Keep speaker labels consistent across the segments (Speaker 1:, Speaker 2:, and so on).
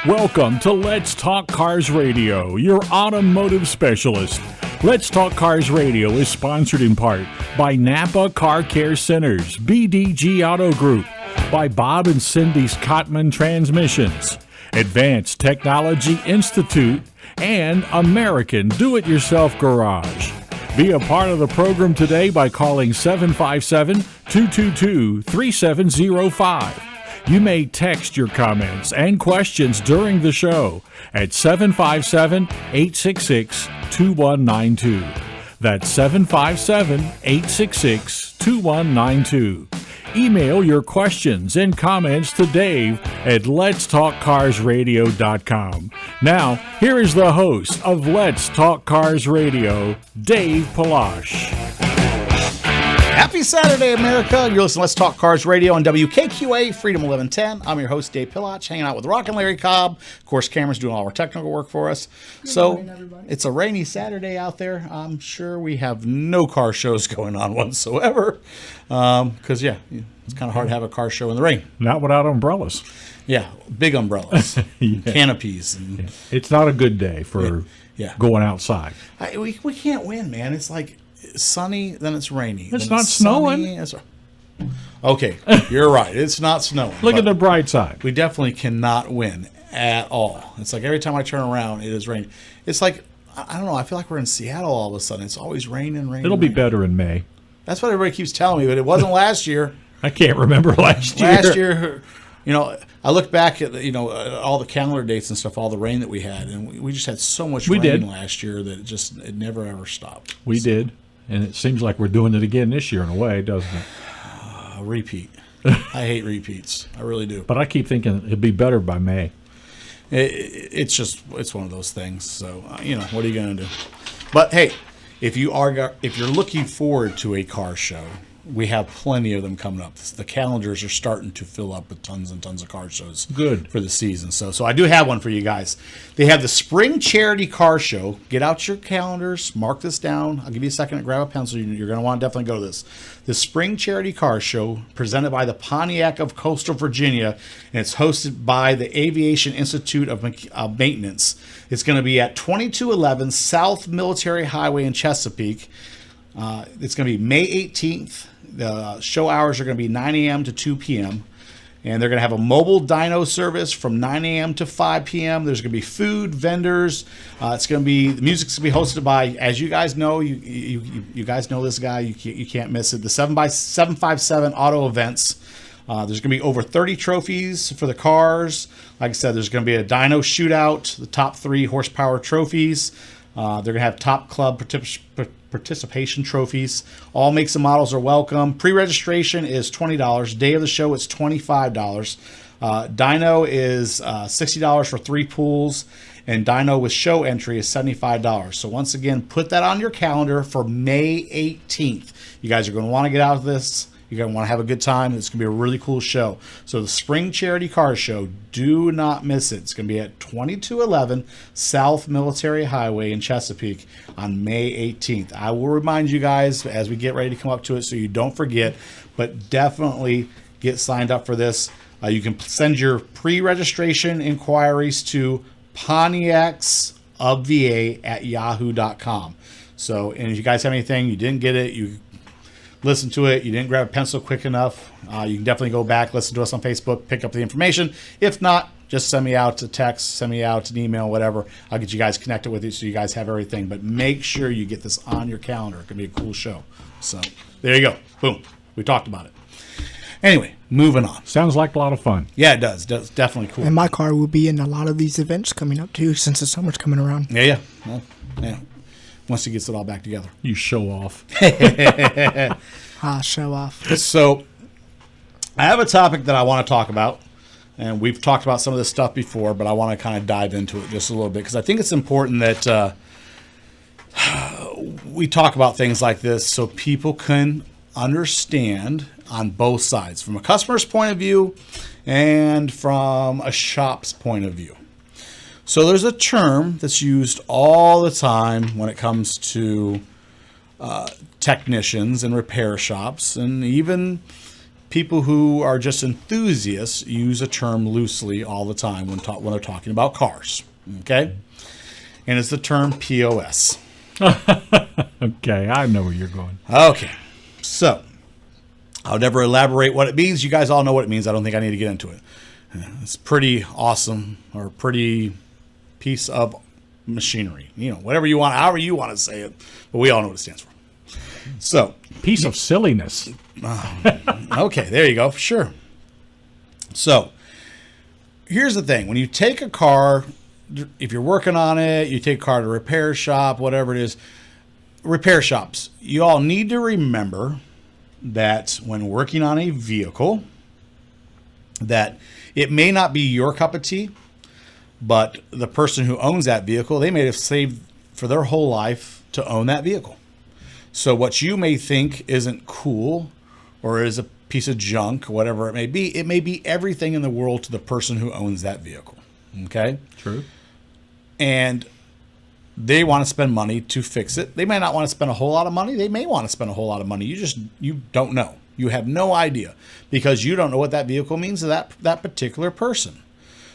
Speaker 1: Welcome to Let's Talk Cars Radio, your automotive specialist. Let's Talk Cars Radio is sponsored in part by Napa Car Care Centers, BDG Auto Group, by Bob and Cindy's Cotman Transmissions, Advanced Technology Institute, and American Do-It-Yourself Garage. Be a part of the program today by calling 757-222-3705. You may text your comments and questions during the show at 757-866-2192. That's 757-866-2192. Email your questions and comments to Dave at letstalkcarsradio.com. Now, here is the host of Let's Talk Cars Radio, Dave Palash.
Speaker 2: Happy Saturday, America. You're listening to Let's Talk Cars Radio on WKQA, Freedom 1110. I'm your host, Dave Pilach, hanging out with Rock and Larry Cobb. Of course, Cameron's doing all our technical work for us. It's a rainy Saturday out there. I'm sure we have no car shows going on whatsoever. Because, it's kind of hard to have a car show in the rain.
Speaker 1: Not without umbrellas.
Speaker 2: Yeah, big umbrellas, canopies.
Speaker 1: It's not a good day for going outside.
Speaker 2: We can't win, man. It's like sunny, then it's rainy.
Speaker 1: It's not snowing.
Speaker 2: Okay, you're right. It's not snowing.
Speaker 1: Look at the bright side.
Speaker 2: We definitely cannot win at all. It's like every time I turn around, it is raining. It's like, I don't know, I feel like we're in Seattle all of a sudden. It's always raining.
Speaker 1: It'll be better in May.
Speaker 2: That's what everybody keeps telling me, but it wasn't last year.
Speaker 1: I can't remember last year.
Speaker 2: Last year, I look back at all the calendar dates and stuff, all the rain that we had, and we just had so much rain last year that it never ever stopped.
Speaker 1: We did, and it seems like we're doing it again this year in a way, doesn't it?
Speaker 2: Repeat. I hate repeats. I really do.
Speaker 1: But I keep thinking it'd be better by May.
Speaker 2: It's one of those things. So what are you going to do? But hey, if you're looking forward to a car show, we have plenty of them coming up. The calendars are starting to fill up with tons and tons of car shows.
Speaker 1: Good.
Speaker 2: For the season. So I do have one for you guys. They have the Spring Charity Car Show. Get out your calendars. Mark this down. I'll give you a second to grab a pencil. You're going to want to definitely go to this. The Spring Charity Car Show, presented by the Pontiac of Coastal Virginia, and it's hosted by the Aviation Institute of Maintenance. It's going to be at 2211 South Military Highway in Chesapeake. It's going to be May 18th. The show hours are going to be 9 a.m. to 2 p.m. And they're going to have a mobile dyno service from 9 a.m. to 5 p.m. There's going to be food, vendors. The music's going to be hosted by, as you guys know, you guys know this guy. You can't miss it. The 7x757 Auto Events. There's going to be over 30 trophies for the cars. Like I said, there's going to be a dyno shootout, the top 3 horsepower trophies. They're going to have top club participation trophies. All makes and models are welcome. Pre-registration is $20. Day of the show is $25. Dyno is $60 for 3 pools, and dyno with show entry is $75. So once again, put that on your calendar for May 18th. You guys are going to want to get out of this. You're going to want to have a good time. It's going to be a really cool show. So the Spring Charity Car Show, do not miss it. It's going to be at 2211 South Military Highway in Chesapeake on May 18th. I will remind you guys as we get ready to come up to it so you don't forget, but definitely get signed up for this. You can send your pre-registration inquiries to pontiacsofva@yahoo.com. So, and if you guys have anything, you didn't get it, you listen to it, you didn't grab a pencil quick enough, you can definitely go back, listen to us on Facebook, pick up the information. If not, just send me out a text, send me out an email, whatever. I'll get you guys connected with it so you guys have everything. But make sure you get this on your calendar. It can be a cool show. So there you go. Boom. We talked about it. Anyway, moving on.
Speaker 1: Sounds like a lot of fun.
Speaker 2: Yeah, it does. Definitely cool.
Speaker 3: And my car will be in a lot of these events coming up, too, since the summer's coming around.
Speaker 2: Yeah. Well, yeah. Once he gets it all back together.
Speaker 1: You show off.
Speaker 3: Show off.
Speaker 2: So I have a topic that I want to talk about, and we've talked about some of this stuff before, but I want to kind of dive into it just a little bit because I think it's important that we talk about things like this so people can understand on both sides, from a customer's point of view and from a shop's point of view. So there's a term that's used all the time when it comes to technicians and repair shops and even people who are just enthusiasts use a term loosely all the time when they're talking about cars. Okay? And it's the term POS.
Speaker 1: Okay, I know where you're going.
Speaker 2: Okay. So, I'll never elaborate what it means. You guys all know what it means. I don't think I need to get into it. It's pretty awesome, or pretty piece of machinery. Whatever you want, however you want to say it. But we all know what it stands for. So,
Speaker 1: Piece of silliness.
Speaker 2: okay, there you go. Sure. So, here's the thing. When you take a car, if you're working on it, you take a car to a repair shop, whatever it is, repair shops, you all need to remember that when working on a vehicle, that it may not be your cup of tea, but the person who owns that vehicle, they may have saved for their whole life to own that vehicle. So what you may think isn't cool or is a piece of junk, whatever it may be everything in the world to the person who owns that vehicle. Okay?
Speaker 1: True.
Speaker 2: And they want to spend money to fix it. They may not want to spend a whole lot of money. They may want to spend a whole lot of money. You don't know. You have no idea because you don't know what that vehicle means to that particular person.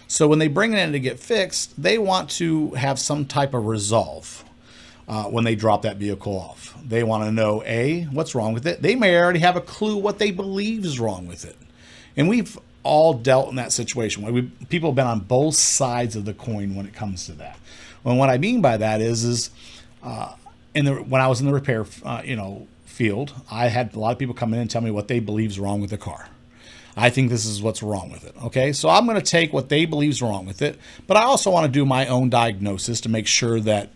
Speaker 2: So when they bring it in to get fixed, they want to have some type of resolve when they drop that vehicle off. They want to know, A, what's wrong with it. They may already have a clue what they believe is wrong with it. And we've all dealt in that situation. People have been on both sides of the coin when it comes to that. And what I mean by that is when I was in the repair field, I had a lot of people come in and tell me what they believe is wrong with the car. I think this is what's wrong with it. Okay, so I'm going to take what they believe is wrong with it, but I also want to do my own diagnosis to make sure that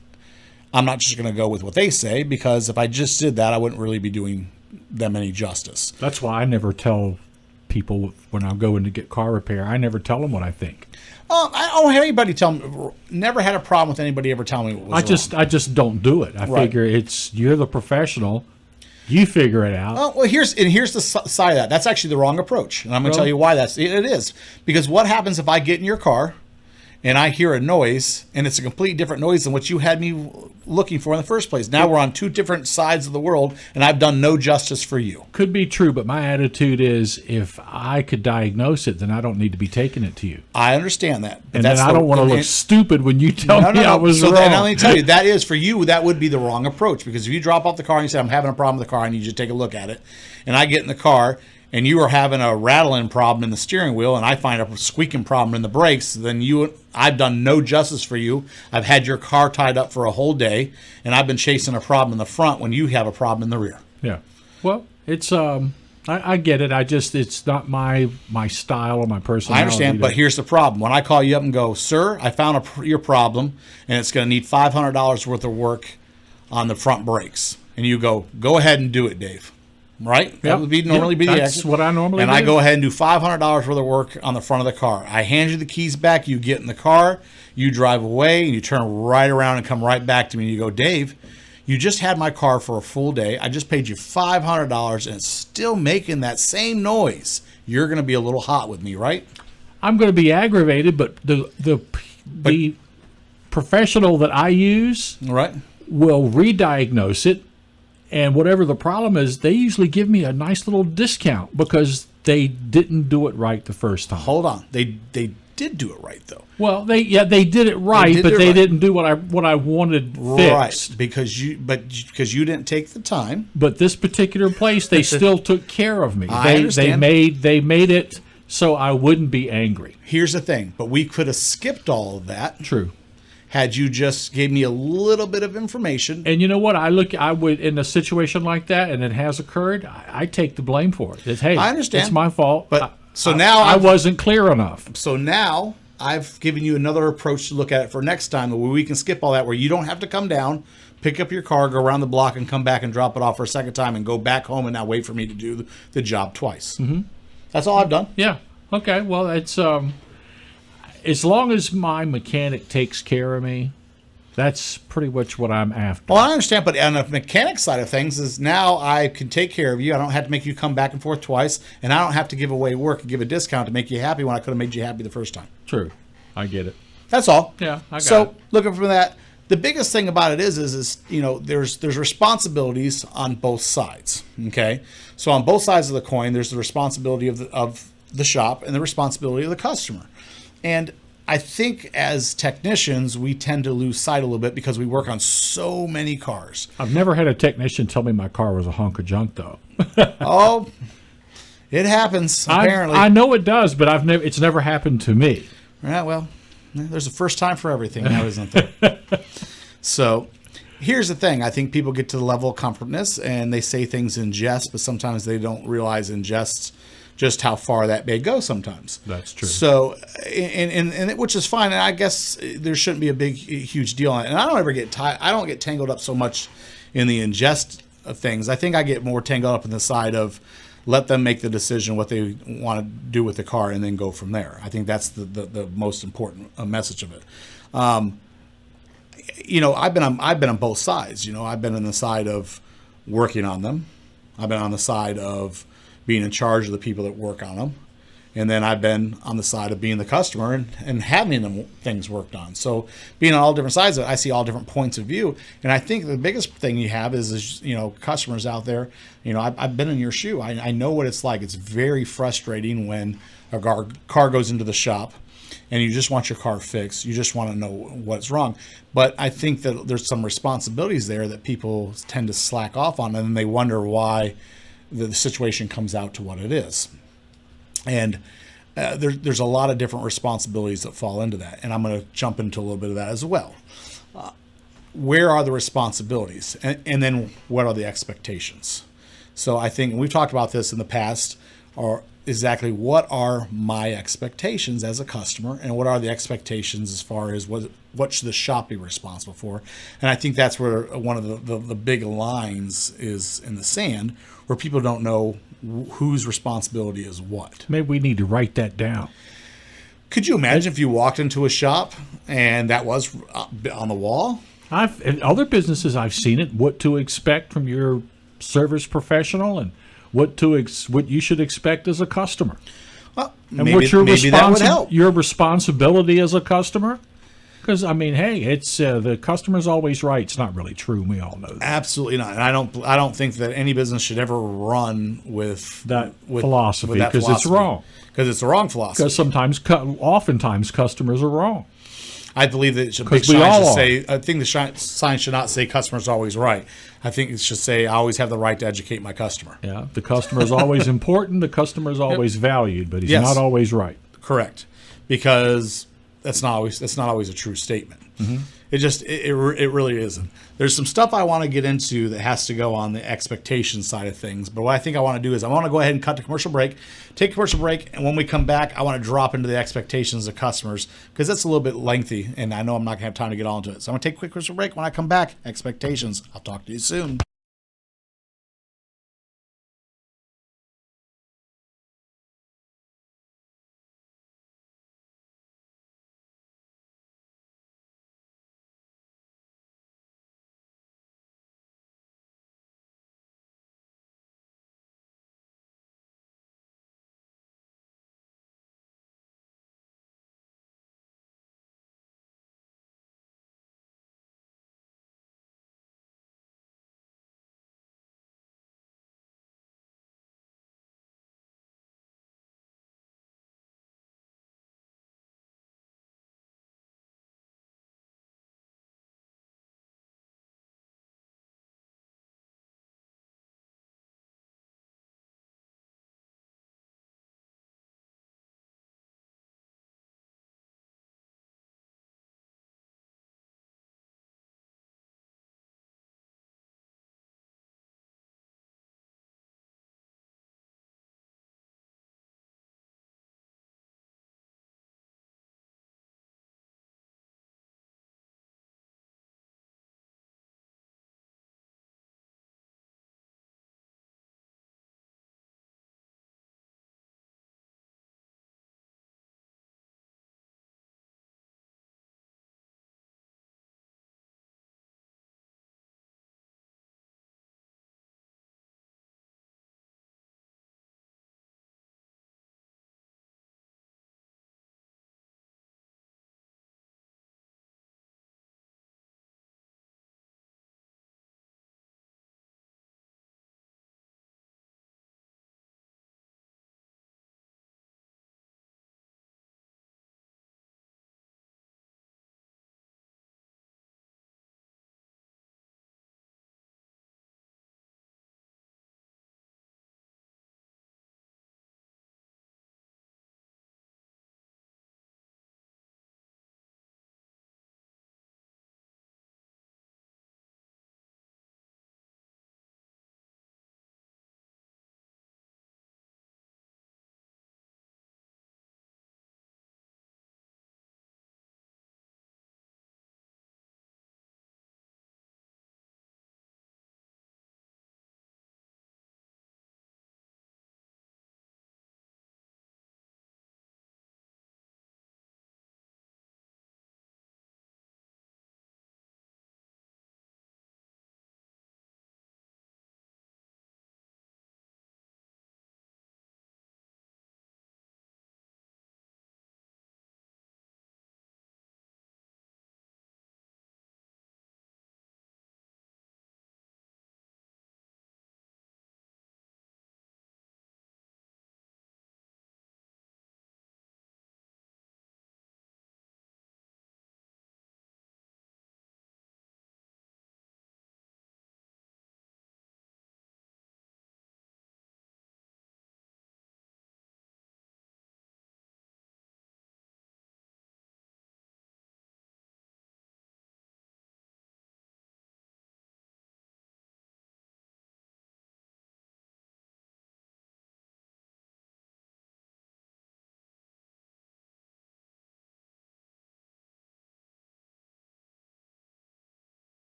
Speaker 2: I'm not just going to go with what they say, because if I just did that, I wouldn't really be doing them any justice.
Speaker 1: That's why I never tell people when I go in to get car repair. I never tell them what I think.
Speaker 2: I don't have anybody tell me. Never had a problem with anybody ever telling me what was wrong.
Speaker 1: I just don't do it. I figure you're the professional. You figure it out.
Speaker 2: Well, here's the side of that. That's actually the wrong approach, and I'm going to tell you why it is. Because what happens if I get in your car and I hear a noise, and it's a completely different noise than what you had me looking for in the first place? Now we're on two different sides of the world, and I've done no justice for you.
Speaker 1: Could be true, but my attitude is if I could diagnose it, then I don't need to be taking it to you.
Speaker 2: I understand that.
Speaker 1: And then I don't want to look stupid when you tell me I was wrong.
Speaker 2: Then let me tell you, that is, for you, that would be the wrong approach. Because if you drop off the car and you say, I'm having a problem with the car, I need you to take a look at it, and I get in the car, and you are having a rattling problem in the steering wheel, and I find a squeaking problem in the brakes, then I've done no justice for you. I've had your car tied up for a whole day, and I've been chasing a problem in the front when you have a problem in the rear.
Speaker 1: Yeah. Well, it's I get it. It's not my style or my personality.
Speaker 2: I understand, but here's the problem. When I call you up and go, sir, I found your problem, and it's going to need $500 worth of work on the front brakes, and you go ahead and do it, Dave. Right? Yep. That would normally be the
Speaker 1: That's
Speaker 2: action.
Speaker 1: what I normally do.
Speaker 2: And I go ahead and do $500 worth of work on the front of the car. I hand you the keys back. You get in the car. You drive away, and you turn right around and come right back to me. And you go, Dave, you just had my car for a full day. I just paid you $500, and it's still making that same noise. You're going to be a little hot with me, right?
Speaker 1: I'm going to be aggravated, but the professional that I use will re-diagnose it. And whatever the problem is, they usually give me a nice little discount because they didn't do it right the first time.
Speaker 2: Hold on, they did do it right though.
Speaker 1: Well, they did it right, but they didn't do what I wanted fixed.
Speaker 2: Right, because you didn't take the time.
Speaker 1: But this particular place, they still took care of me.
Speaker 2: I understand.
Speaker 1: They made it so I wouldn't be angry.
Speaker 2: Here's the thing, but we could have skipped all of that.
Speaker 1: True.
Speaker 2: Had you just gave me a little bit of information.
Speaker 1: And you know what? I would, in a situation like that, and it has occurred, I take the blame for it. Hey,
Speaker 2: I understand.
Speaker 1: It's my fault.
Speaker 2: But
Speaker 1: I wasn't clear enough.
Speaker 2: So now I've given you another approach to look at it for next time, where we can skip all that, where you don't have to come down, pick up your car, go around the block, and come back and drop it off for a second time, and go back home and now wait for me to do the job twice. Mm-hmm. That's all I've done.
Speaker 1: Yeah. Okay. Well, it's as long as my mechanic takes care of me, that's pretty much what I'm after.
Speaker 2: Well, I understand, but on the mechanic side of things is now I can take care of you. I don't have to make you come back and forth twice, and I don't have to give away work and give a discount to make you happy when I could have made you happy the first time.
Speaker 1: True. I get it.
Speaker 2: That's all.
Speaker 1: Yeah, I got it.
Speaker 2: So, looking for that, the biggest thing about it is there's responsibilities on both sides. Okay, so on both sides of the coin, there's the responsibility of the shop and the responsibility of the customer. And I think as technicians, we tend to lose sight a little bit because we work on so many cars.
Speaker 1: I've never had a technician tell me my car was a hunk of junk, though.
Speaker 2: Oh, it happens, apparently.
Speaker 1: I know it does, but it's never happened to me.
Speaker 2: Yeah, well, there's a first time for everything now, isn't there? So here's the thing. I think people get to the level of comfortness and they say things in jest, but sometimes they don't realize in jest just how far that may go sometimes.
Speaker 1: That's true.
Speaker 2: So, and which is fine. And I guess there shouldn't be a big, huge deal on it. And I don't ever get I don't get tangled up so much in the ingest of things. I think I get more tangled up in the side of let them make the decision what they want to do with the car and then go from there. I think that's the most important message of it. I've been on both sides. I've been on the side of working on them. I've been on the side of being in charge of the people that work on them. And then I've been on the side of being the customer and having them things worked on. So being on all different sides of it, I see all different points of view. And I think the biggest thing you have is customers out there. I've been in your shoe. I know what it's like. It's very frustrating when a car goes into the shop and you just want your car fixed. You just want to know what's wrong. But I think that there's some responsibilities there that people tend to slack off on, and then they wonder why the situation comes out to what it is. And there's a lot of different responsibilities that fall into that. And I'm going to jump into a little bit of that as well. Where are the responsibilities? And then what are the expectations? So I think we've talked about this in the past, or exactly what are my expectations as a customer and what are the expectations as far as what should the shop be responsible for. And I think that's where one of the big lines is in the sand, where people don't know whose responsibility is what.
Speaker 1: Maybe we need to write that down.
Speaker 2: Could you imagine if you walked into a shop and that was on the wall?
Speaker 1: In other businesses, I've seen it. What to expect from your service professional, and what you should expect as a customer.
Speaker 2: Well,
Speaker 1: and
Speaker 2: maybe,
Speaker 1: what's your
Speaker 2: maybe that would help.
Speaker 1: Your responsibility as a customer. Because hey, it's the customer's always right. It's not really true. We all know that.
Speaker 2: Absolutely not. And I don't think that any business should ever run with
Speaker 1: that philosophy, because it's wrong.
Speaker 2: Because it's the wrong philosophy.
Speaker 1: Because oftentimes customers are wrong.
Speaker 2: I believe that it should big sign should say. I think the sign should not say customer's always right. I think it should say I always have the right to educate my customer.
Speaker 1: Yeah, the customer is always important. The customer is always valued, but he's not always right.
Speaker 2: Correct, because that's not always a true statement. Mm-hmm. It really isn't. There's some stuff I want to get into that has to go on the expectation side of things. But what I think I want to do is I want to go ahead and cut to commercial break, take a commercial break, and when we come back, I want to drop into the expectations of customers, because that's a little bit lengthy, and I know I'm not going to have time to get all into it. So I'm going to take a quick commercial break. When I come back, expectations. I'll talk to you soon.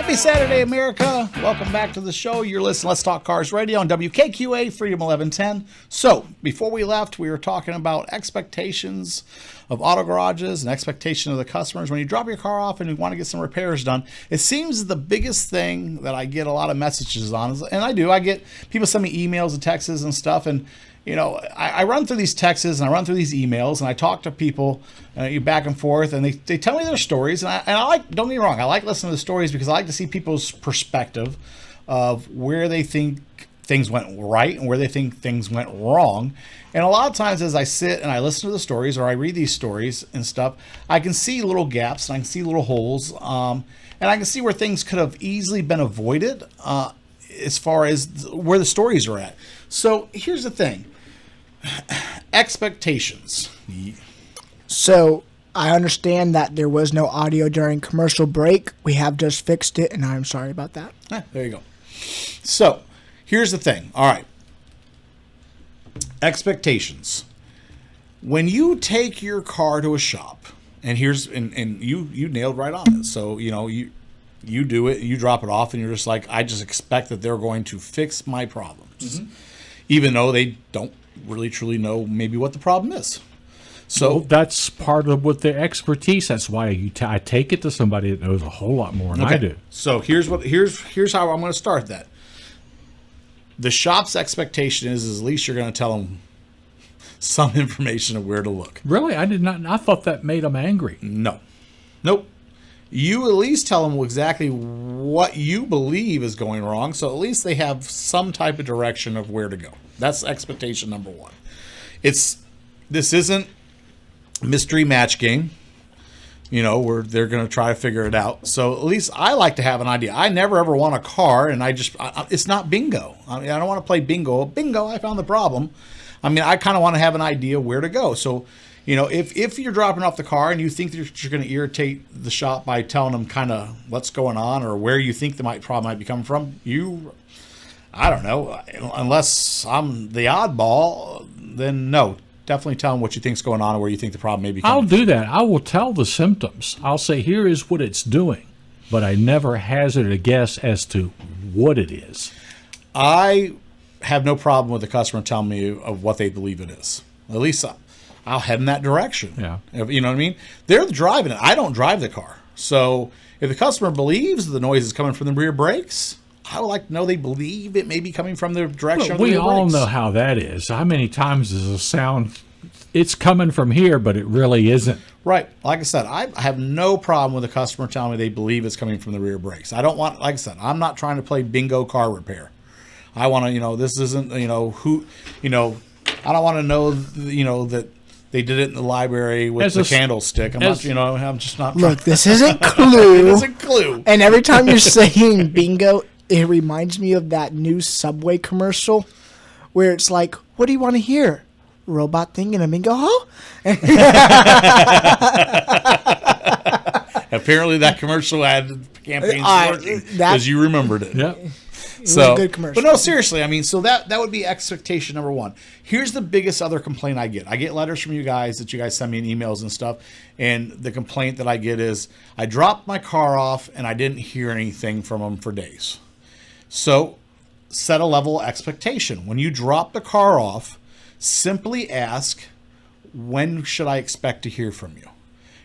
Speaker 2: Happy Saturday, America. Welcome back to the show. You're listening to Let's Talk Cars Radio on WKQA Freedom 1110. So, before we left, we were talking about expectations of auto garages and expectation of the customers. When you drop your car off and you want to get some repairs done, it seems the biggest thing that I get a lot of messages on, and I get people send me emails and texts and stuff, and I run through these texts and I run through these emails and I talk to people back and forth, and they tell me their stories. And I like, don't get me wrong, I like listening to the stories because I like to see people's perspective of where they think things went right and where they think things went wrong. And a lot of times as I sit and I listen to the stories or I read these stories and stuff, I can see little gaps and I can see little holes. And I can see where things could have easily been avoided as far as where the stories are at. So here's the thing. Expectations.
Speaker 3: So I understand that there was no audio during commercial break. We have just fixed it, and I'm sorry about that.
Speaker 2: There you go. So here's the thing. All right. Expectations. When you take your car to a shop, and you nailed right on it. So you do it, you drop it off, and you're just like, I just expect that they're going to fix my problems, even though they don't really truly know maybe what the problem is. So
Speaker 1: that's part of what their expertise. That's why I take it to somebody that knows a whole lot more than I do.
Speaker 2: So here's how I'm going to start that. The shop's expectation is at least you're going to tell them some information of where to look.
Speaker 1: Really, I did not. I thought that made them angry.
Speaker 2: No, nope. You at least tell them exactly what you believe is going wrong, so at least they have some type of direction of where to go. That's expectation number one. This isn't mystery match game, where they're going to try to figure it out. So at least I like to have an idea. I never ever want a car, and it's not bingo. I mean, I don't want to play bingo. Bingo, I found the problem. I mean, I kind of want to have an idea where to go. So, if you're dropping off the car and you think that you're going to irritate the shop by telling them kind of what's going on or where you think the problem might be coming from, I don't know, unless I'm the oddball, then no. Definitely tell them what you think's going on or where you think the problem may be coming
Speaker 1: I'll do that. I will tell the symptoms. I'll say, here is what it's doing, but I never hazard a guess as to what it is.
Speaker 2: I have no problem with the customer telling me of what they believe it is. At least I'll head in that direction.
Speaker 1: Yeah.
Speaker 2: You know what I mean? They're driving it. I don't drive the car. So if the customer believes the noise is coming from the rear brakes, I would like to know they believe it may be coming from the direction of the rear brakes.
Speaker 1: We all know how that is. How many times does a sound, it's coming from here, but it really isn't?
Speaker 2: Right. Like I said, I have no problem with a customer telling me they believe it's coming from the rear brakes. I don't want, like I said, I'm not trying to play bingo car repair. I want to, this isn't, I don't want to know, that they did it in the library with the candlestick. I'm just not.
Speaker 3: Look, this isn't Clue.
Speaker 2: It isn't Clue.
Speaker 3: And every time you're saying bingo, it reminds me of that new Subway commercial where it's like, what do you want to hear? Robot thing and a bingo, huh?
Speaker 2: Apparently that commercial ad campaign working because you remembered it.
Speaker 1: Yep.
Speaker 3: So, a good commercial.
Speaker 2: But no, seriously, I mean, so that would be expectation number one. Here's the biggest other complaint I get. I get letters from you guys that you guys send me in emails and stuff, and the complaint that I get is I dropped my car off and I didn't hear anything from them for days. So set a level of expectation. When you drop the car off, simply ask, when should I expect to hear from you?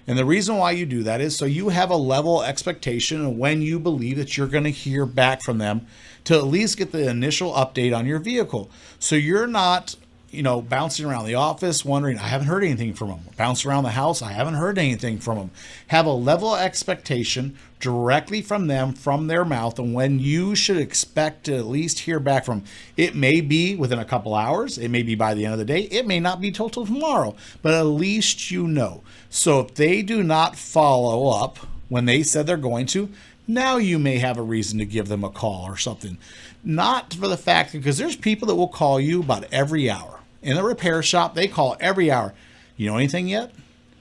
Speaker 2: And the reason why you do that is so you have a level expectation of when you believe that you're going to hear back from them to at least get the initial update on your vehicle. So you're not, bouncing around the office wondering, I haven't heard anything from them. Bounce around the house, I haven't heard anything from them. Have a level of expectation directly from them, from their mouth, and when you should expect to at least hear back from them. It may be within a couple hours. It may be by the end of the day. It may not be till tomorrow, but at least you know. So if they do not follow up when they said they're going to, now you may have a reason to give them a call or something. Not for the fact, because there's people that will call you about every hour. In the repair shop, they call every hour. You know anything yet?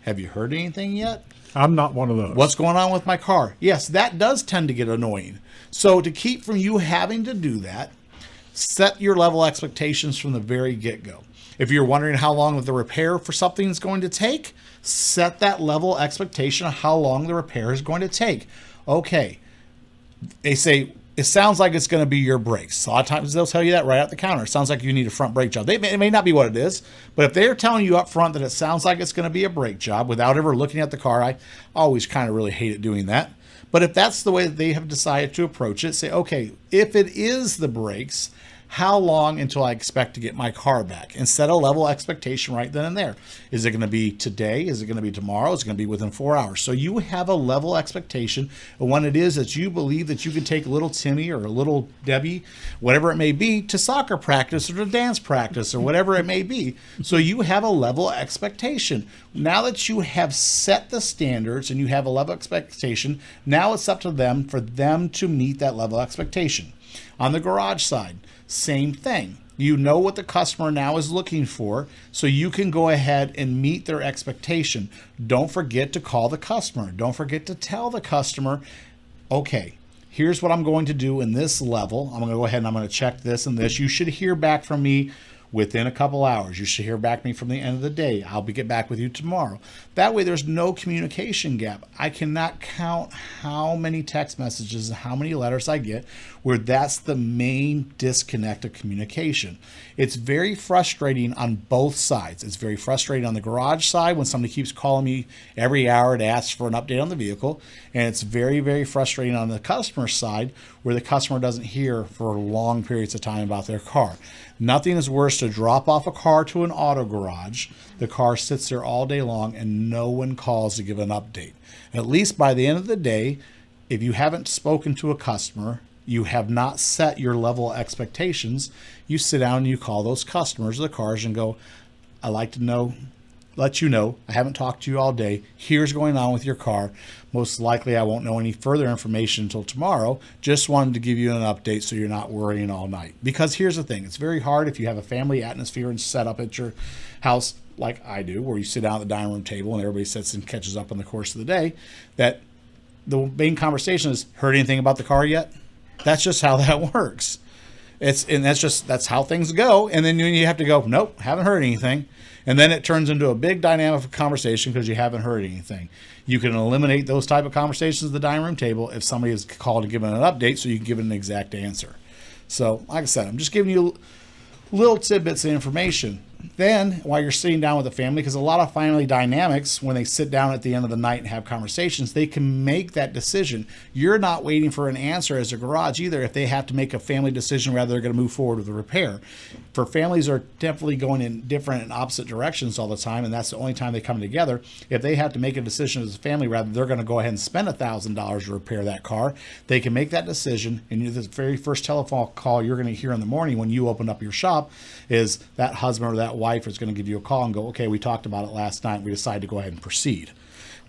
Speaker 2: Have you heard anything yet?
Speaker 1: I'm not one of those.
Speaker 2: What's going on with my car? Yes, that does tend to get annoying. So to keep from you having to do that, set your level expectations from the very get-go. If you're wondering how long the repair for something is going to take, set that level expectation of how long the repair is going to take. Okay, they say, it sounds like it's going to be your brakes. A lot of times they'll tell you that right out the counter. It sounds like you need a front brake job. It may not be what it is, but if they're telling you up front that it sounds like it's going to be a brake job without ever looking at the car, I always kind of really hate it doing that. But if that's the way that they have decided to approach it, say, okay, if it is the brakes, how long until I expect to get my car back? And set a level expectation right then and there. Is it going to be today? Is it going to be tomorrow? Is it going to be within 4 hours? So you have a level expectation of when it is that you believe that you can take little Timmy or little Debbie, whatever it may be, to soccer practice or to dance practice or whatever it may be. So you have a level expectation. Now that you have set the standards and you have a level expectation, now it's up to them for them to meet that level expectation. On the garage side, same thing. You know what the customer now is looking for, so you can go ahead and meet their expectation. Don't forget to call the customer. Don't forget to tell the customer, okay, here's what I'm going to do in this level. I'm going to go ahead and I'm going to check this and this. You should hear back from me within a couple hours. You should hear back from me from the end of the day. I'll get back with you tomorrow. That way there's no communication gap. I cannot count how many text messages and how many letters I get where that's the main disconnect of communication. It's very frustrating on both sides. It's very frustrating on the garage side when somebody keeps calling me every hour to ask for an update on the vehicle. And it's very, very frustrating on the customer side where the customer doesn't hear for long periods of time about their car. Nothing is worse to drop off a car to an auto garage. The car sits there all day long and no one calls to give an update. At least by the end of the day, if you haven't spoken to a customer, you have not set your level of expectations, you sit down and you call those customers of the cars and go, I'd like to know, let you know, I haven't talked to you all day. Here's going on with your car. Most likely I won't know any further information until tomorrow. Just wanted to give you an update so you're not worrying all night. Because here's the thing, it's very hard if you have a family atmosphere and set up at your house like I do, where you sit down at the dining room table and everybody sits and catches up in the course of the day, that the main conversation is, heard anything about the car yet? That's just how that works. That's how things go. And then you have to go, nope, haven't heard anything. And then it turns into a big dynamic conversation because you haven't heard anything. You can eliminate those type of conversations at the dining room table if somebody is called to give an update so you can give an exact answer. So, like I said, I'm just giving you little tidbits of information. Then, while you're sitting down with the family, because a lot of family dynamics, when they sit down at the end of the night and have conversations, they can make that decision. You're not waiting for an answer as a garage either if they have to make a family decision whether they're going to move forward with the repair. For families are definitely going in different and opposite directions all the time, and that's the only time they come together. If they have to make a decision as a family, rather they're going to go ahead and spend $1,000 to repair that car, they can make that decision, and the very first telephone call you're going to hear in the morning when you open up your shop is that husband or that wife is going to give you a call and go, okay, we talked about it last night. We decided to go ahead and proceed.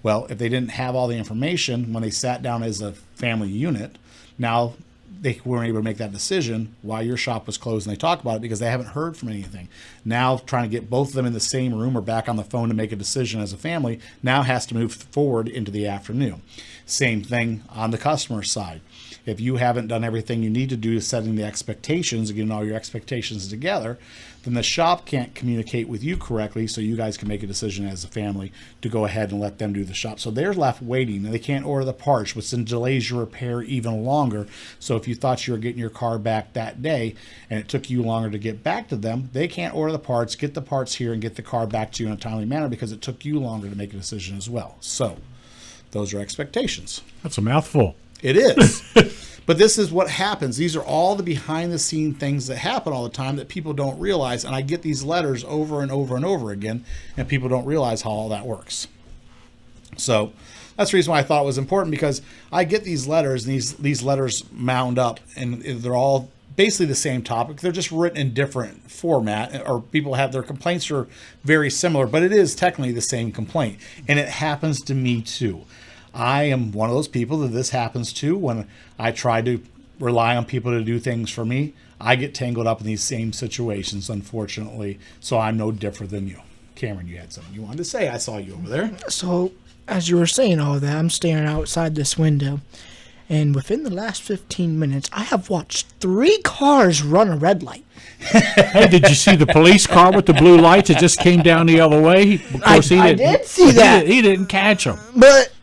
Speaker 2: Well, if they didn't have all the information when they sat down as a family unit, now they weren't able to make that decision while your shop was closed and they talk about it because they haven't heard from anything. Now trying to get both of them in the same room or back on the phone to make a decision as a family now has to move forward into the afternoon. Same thing on the customer side. If you haven't done everything you need to do to setting the expectations and getting all your expectations together, then the shop can't communicate with you correctly so you guys can make a decision as a family to go ahead and let them do the shop. So they're left waiting and they can't order the parts, which then delays your repair even longer. So if you thought you were getting your car back that day and it took you longer to get back to them, they can't order the parts, get the parts here and get the car back to you in a timely manner because it took you longer to make a decision as well. So those are expectations.
Speaker 1: That's a mouthful.
Speaker 2: It is. But this is what happens. These are all the behind-the-scene things that happen all the time that people don't realize. And I get these letters over and over and over again, and people don't realize how all that works. So that's the reason why I thought it was important, because I get these letters, and these letters mound up, and they're all basically the same topic. They're just written in different format, or people have their complaints are very similar, but it is technically the same complaint. And it happens to me too. I am one of those people that this happens to. When I try to rely on people to do things for me, I get tangled up in these same situations, unfortunately. So I'm no different than you. Cameron, you had something you wanted to say. I saw you over there.
Speaker 3: So, as you were saying all that, I'm staring outside this window. And within the last 15 minutes, I have watched 3 cars run a red light.
Speaker 1: Hey, did you see the police car with the blue lights? It just came down the other way. Of course,
Speaker 3: I did see that.
Speaker 1: He didn't catch them.
Speaker 3: But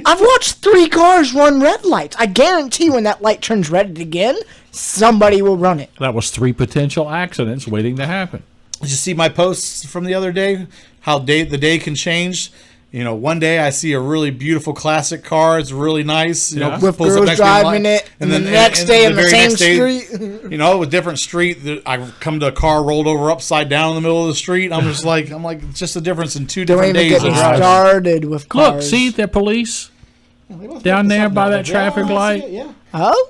Speaker 3: I've watched 3 cars run red lights. I guarantee when that light turns red again, somebody will run it.
Speaker 1: That was 3 potential accidents waiting to happen.
Speaker 2: Did you see my posts from the other day? How the day can change. You know, one day I see a really beautiful classic car. It's really nice. You know,
Speaker 3: With
Speaker 2: pulls up
Speaker 3: girls
Speaker 2: next to me,
Speaker 3: driving it, and then the next day on the
Speaker 2: very
Speaker 3: same
Speaker 2: next day,
Speaker 3: street.
Speaker 2: You know, a different street. I come to a car rolled over upside down in the middle of the street. I'm like, it's just a difference in 2
Speaker 3: Don't
Speaker 2: different
Speaker 3: even
Speaker 2: days.
Speaker 3: get me
Speaker 2: of driving.
Speaker 3: started with cars.
Speaker 1: Look, see the police down there by that traffic light?
Speaker 2: Yeah.
Speaker 3: Oh,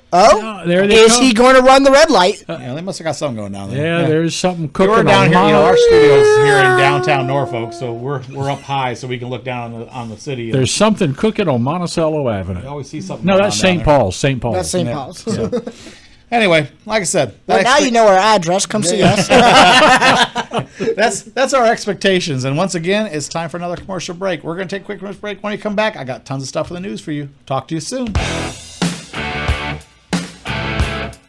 Speaker 1: there they
Speaker 3: is
Speaker 1: come.
Speaker 3: he going to run the red light?
Speaker 2: Yeah, they must have got something going down there.
Speaker 1: Yeah, there's something cooking.
Speaker 2: We're down
Speaker 1: on
Speaker 2: here. You know,
Speaker 1: Mile-
Speaker 2: our studio's here in downtown Norfolk, so we're up high, so we can look down on the city.
Speaker 1: There's something cooking on Monticello Avenue.
Speaker 2: I always see something.
Speaker 1: No,
Speaker 2: going
Speaker 1: that's
Speaker 2: on down
Speaker 1: St.
Speaker 2: there.
Speaker 1: Paul's. St. Paul's.
Speaker 3: That's St.
Speaker 2: Yeah.
Speaker 3: Paul's.
Speaker 2: So, anyway, like I said,
Speaker 3: Well, now you know our address. Come see us.
Speaker 2: that's our expectations. And once again, it's time for another commercial break. We're going to take a quick commercial break. When you come back, I got tons of stuff for the news for you. Talk to you soon.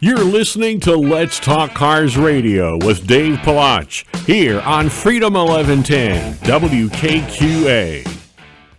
Speaker 1: You're listening to Let's Talk Cars Radio with Dave Palach here on Freedom 1110 WKQA.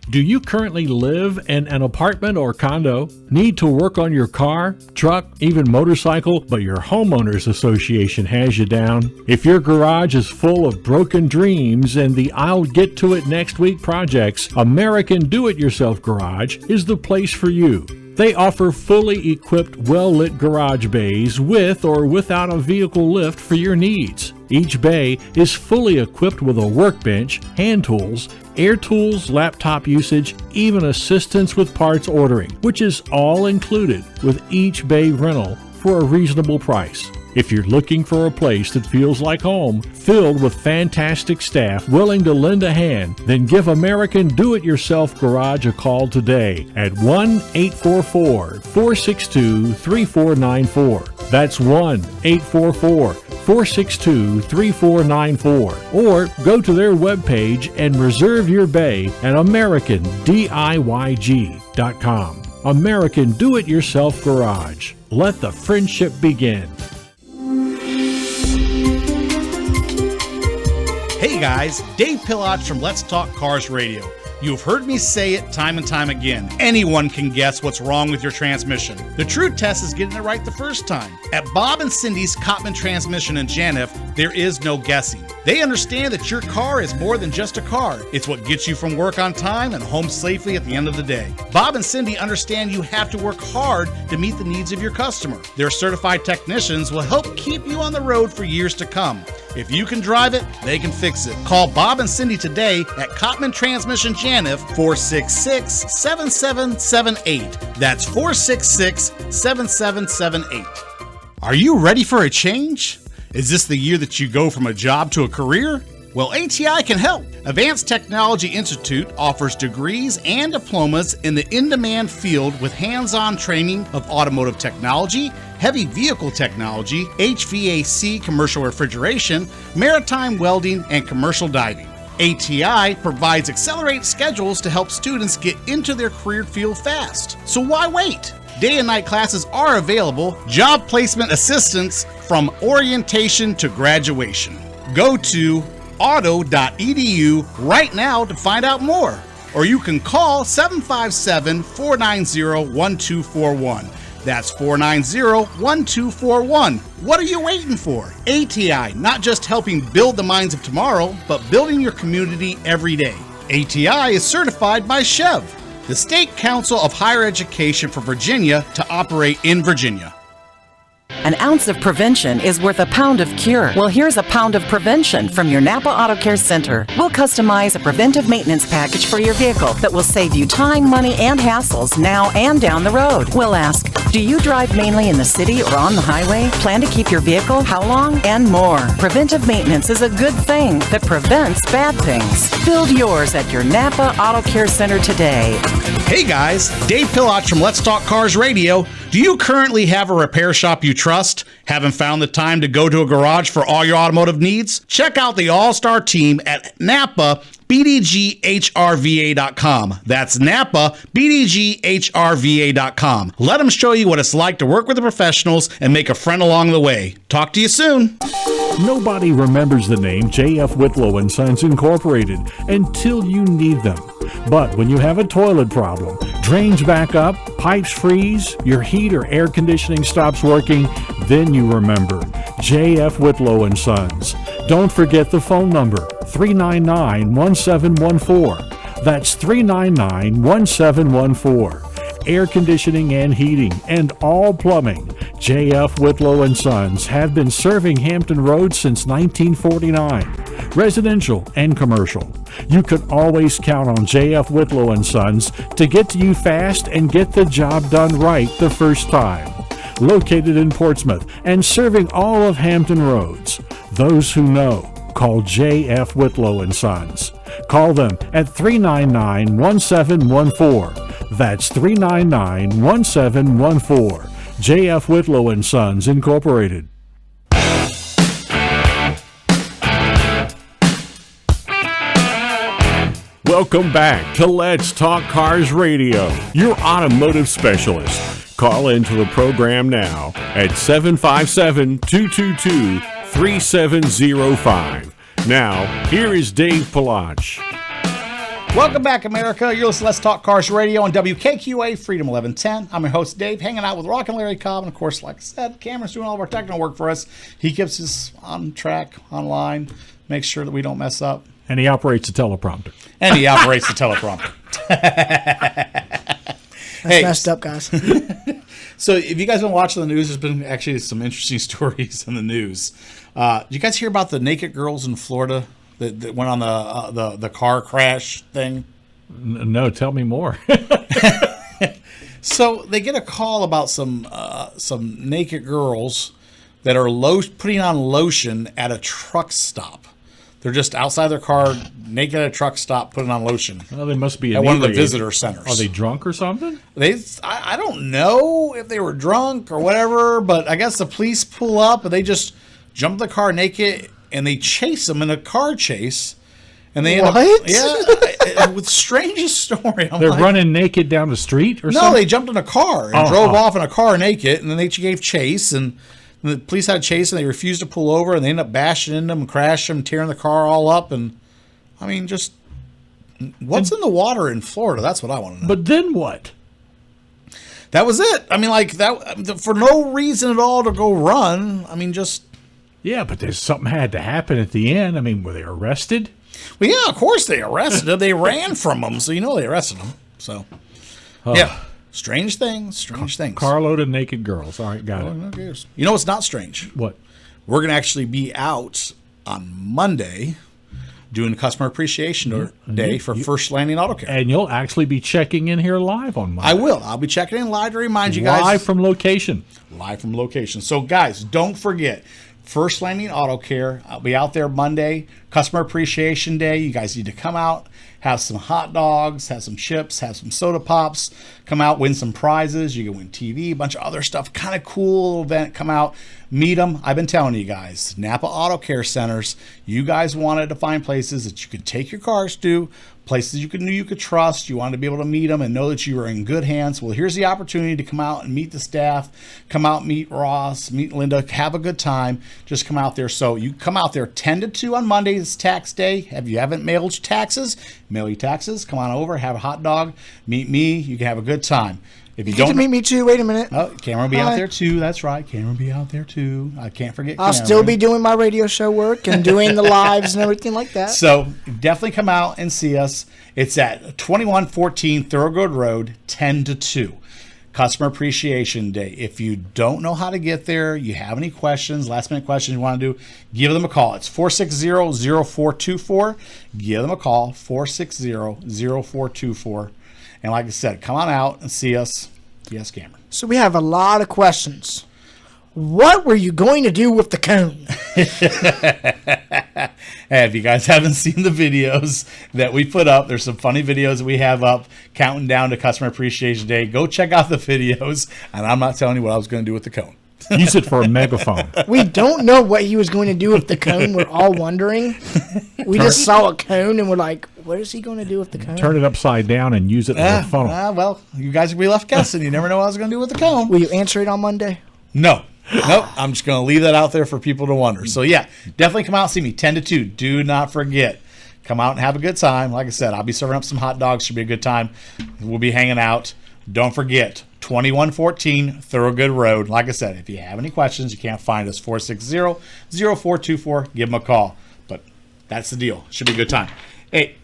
Speaker 1: Do you currently live in an apartment or condo? Need to work on your car, truck, even motorcycle, but your homeowners association has you down? If your garage is full of broken dreams and the I'll get to it next week projects, American Do-It-Yourself Garage is the place for you. They offer fully equipped, well-lit garage bays with or without a vehicle lift for your needs. Each bay is fully equipped with a workbench, hand tools, air tools, laptop usage, even assistance with parts ordering, which is all included with each bay rental for a reasonable price. If you're looking for a place that feels like home, filled with fantastic staff willing to lend a hand, then give American Do-It-Yourself Garage a call today at 1-844-462-3494. That's 1-844-462-3494. Or go to their webpage and reserve your bay at AmericanDIYG.com. American Do-It-Yourself Garage. Let the friendship begin.
Speaker 2: Hey guys, Dave Palach from Let's Talk Cars Radio. You've heard me say it time and time again. Anyone can guess what's wrong with your transmission. The true test is getting it right the first time. At Bob and Cindy's Cotman Transmission in Janif, there is no guessing. They understand that your car is more than just a car. It's what gets you from work on time and home safely at the end of the day. Bob and Cindy understand you have to work hard to meet the needs of your customer. Their certified technicians will help keep you on the road for years to come. If you can drive it, they can fix it. Call Bob and Cindy today at Cotman Transmission Janif, 466-7778. That's 466-7778. Are you ready for a change? Is this the year that you go from a job to a career? Well, ATI can help. Advanced Technology Institute offers degrees and diplomas in the in-demand field with hands-on training of automotive technology, heavy vehicle technology, HVAC commercial refrigeration, maritime welding, and commercial diving. ATI provides accelerated schedules to help students get into their career field fast. So why wait? Day and night classes are available, job placement assistance from orientation to graduation. Go to auto.edu right now to find out more. Or you can call 757-490-1241. That's 490-1241. What are you waiting for? ATI, not just helping build the minds of tomorrow, but building your community every day. ATI is certified by Chev, the State Council of Higher Education for Virginia, to operate in Virginia.
Speaker 4: An ounce of prevention is worth a pound of cure. Well, here's a pound of prevention from your Napa Auto Care Center. We'll customize a preventive maintenance package for your vehicle that will save you time, money, and hassles now and down the road. We'll ask, do you drive mainly in the city or on the highway? Plan to keep your vehicle? How long? And more. Preventive maintenance is a good thing that prevents bad things. Build yours at your Napa Auto Care Center today.
Speaker 2: Hey guys, Dave Palach from Let's Talk Cars Radio. Do you currently have a repair shop you trust? Haven't found the time to go to a garage for all your automotive needs? Check out the all-star team at Napa BDGHRVA.com. That's Napa BDGHRVA.com. Let them show you what it's like to work with the professionals and make a friend along the way. Talk to you soon.
Speaker 1: Nobody remembers the name J.F. Whitlow and Sons Incorporated until you need them. But when you have a toilet problem, Drains back up, pipes freeze, your heat or air conditioning stops working, then you remember J.F. Whitlow and Sons. Don't forget the phone number, 399-1714. That's 399-1714. Air conditioning and heating and all plumbing. J.F. Whitlow and Sons have been serving Hampton Roads since 1949. Residential and commercial. You can always count on J.F. Whitlow and Sons to get to you fast and get the job done right the first time. Located in Portsmouth and serving all of Hampton Roads. Those who know, call J.F. Whitlow and Sons. Call them at 399-1714. That's 399-1714. J.F. Whitlow and Sons, Incorporated. Welcome back to Let's Talk Cars Radio, your automotive specialist. Call into the program now at 757-222-3705. Now, here is Dave Palach.
Speaker 2: Welcome back, America. You're listening to Let's Talk Cars Radio on WKQA Freedom 1110. I'm your host, Dave, hanging out with Rock and Larry Cobb. And, of course, like I said, Cameron's doing all of our technical work for us. He keeps us on track, online, makes sure that we don't mess up.
Speaker 1: And he operates the teleprompter.
Speaker 3: That's messed up, guys.
Speaker 2: So if you guys been watching the news, there's been actually some interesting stories in the news. Did you guys hear about the naked girls in Florida that went on the car crash thing?
Speaker 1: No, tell me more.
Speaker 2: So they get a call about some naked girls that are putting on lotion at a truck stop. They're just outside their car, naked at a truck stop, putting on lotion.
Speaker 1: Well, they must be
Speaker 2: at one of the visitor centers.
Speaker 1: Are they drunk or something?
Speaker 2: I don't know if they were drunk or whatever, but I guess the police pull up and they just jump the car naked and they chase them in a car chase. And they end up, with strangest story.
Speaker 1: They're running naked down the street or something?
Speaker 2: No, they jumped in a car and drove off in a car naked, and then they gave chase, and the police had chase, and they refused to pull over, and they ended up bashing into them and crashing them, tearing the car all up, and I mean, just what's in the water in Florida? That's what I want to know.
Speaker 1: But then what?
Speaker 2: That was it. I mean, like that for no reason at all to go run. I mean, just
Speaker 1: yeah, but there's something had to happen at the end. I mean, were they arrested?
Speaker 2: Well, yeah, of course they arrested them. They ran from them, so you know they arrested them. So, yeah, strange things.
Speaker 1: Carload of naked girls. All right, got it.
Speaker 2: Who cares? You know what's not strange?
Speaker 1: What?
Speaker 2: We're going to actually be out on Monday doing Customer Appreciation Day for First Landing Auto Care.
Speaker 1: And you'll actually be checking in here live on Monday.
Speaker 2: I will. I'll be checking in live to remind you guys.
Speaker 1: Live from location.
Speaker 2: So, guys, don't forget. First Landing Auto Care. I'll be out there Monday, Customer Appreciation Day. You guys need to come out, have some hot dogs, have some chips, have some soda pops. Come out, win some prizes. You can win TV, a bunch of other stuff. Kind of cool event. Come out, meet them. I've been telling you guys, Napa Auto Care Centers, you guys wanted to find places that you could take your cars to, places you knew you could trust. You wanted to be able to meet them and know that you were in good hands. Well, here's the opportunity to come out and meet the staff, come out, meet Ross, meet Linda, have a good time. Just come out there. So you come out there 10 to 2 on Monday. It's tax day. If you haven't mailed your taxes, mail your taxes. Come on over, have a hot dog, meet me. You can have a good time. If you don't
Speaker 3: meet me too, wait a minute.
Speaker 2: Oh, Cameron will be out there too. That's right. Cameron will be out there too. I can't forget
Speaker 3: I'll
Speaker 2: Cameron.
Speaker 3: still be doing my radio show work and doing the lives and everything like that.
Speaker 2: So definitely come out and see us. It's at 2114 Thoroughgood Road, 10 to 2. Customer Appreciation Day. If you don't know how to get there, you have any questions, last minute questions you want to do, give them a call. It's 460-0424. Give them a call, 460-0424. And like I said, come on out and see us. Yes, Cameron.
Speaker 3: So we have a lot of questions. What were you going to do with the cone?
Speaker 2: Hey, if you guys haven't seen the videos that we put up, there's some funny videos that we have up counting down to Customer Appreciation Day. Go check out the videos, and I'm not telling you what I was going to do with the cone.
Speaker 1: Use it for a megaphone.
Speaker 3: We don't know what he was going to do with the cone. We're all wondering. We just saw a cone, and we're like, what is he going to do with the cone?
Speaker 1: Turn it upside down and use it as a funnel.
Speaker 2: Well, you guys will be left guessing. You never know what I was going to do with the cone.
Speaker 3: Will you answer it on Monday?
Speaker 2: No. Nope. I'm just going to leave that out there for people to wonder. So, yeah, definitely come out and see me 10 to 2. Do not forget. Come out and have a good time. Like I said, I'll be serving up some hot dogs. Should be a good time. We'll be hanging out. Don't forget, 2114 Thorogood Road. Like I said, if you have any questions, you can't find us, 460-0424. Give them a call. But that's the deal. Should be a good time. Hey,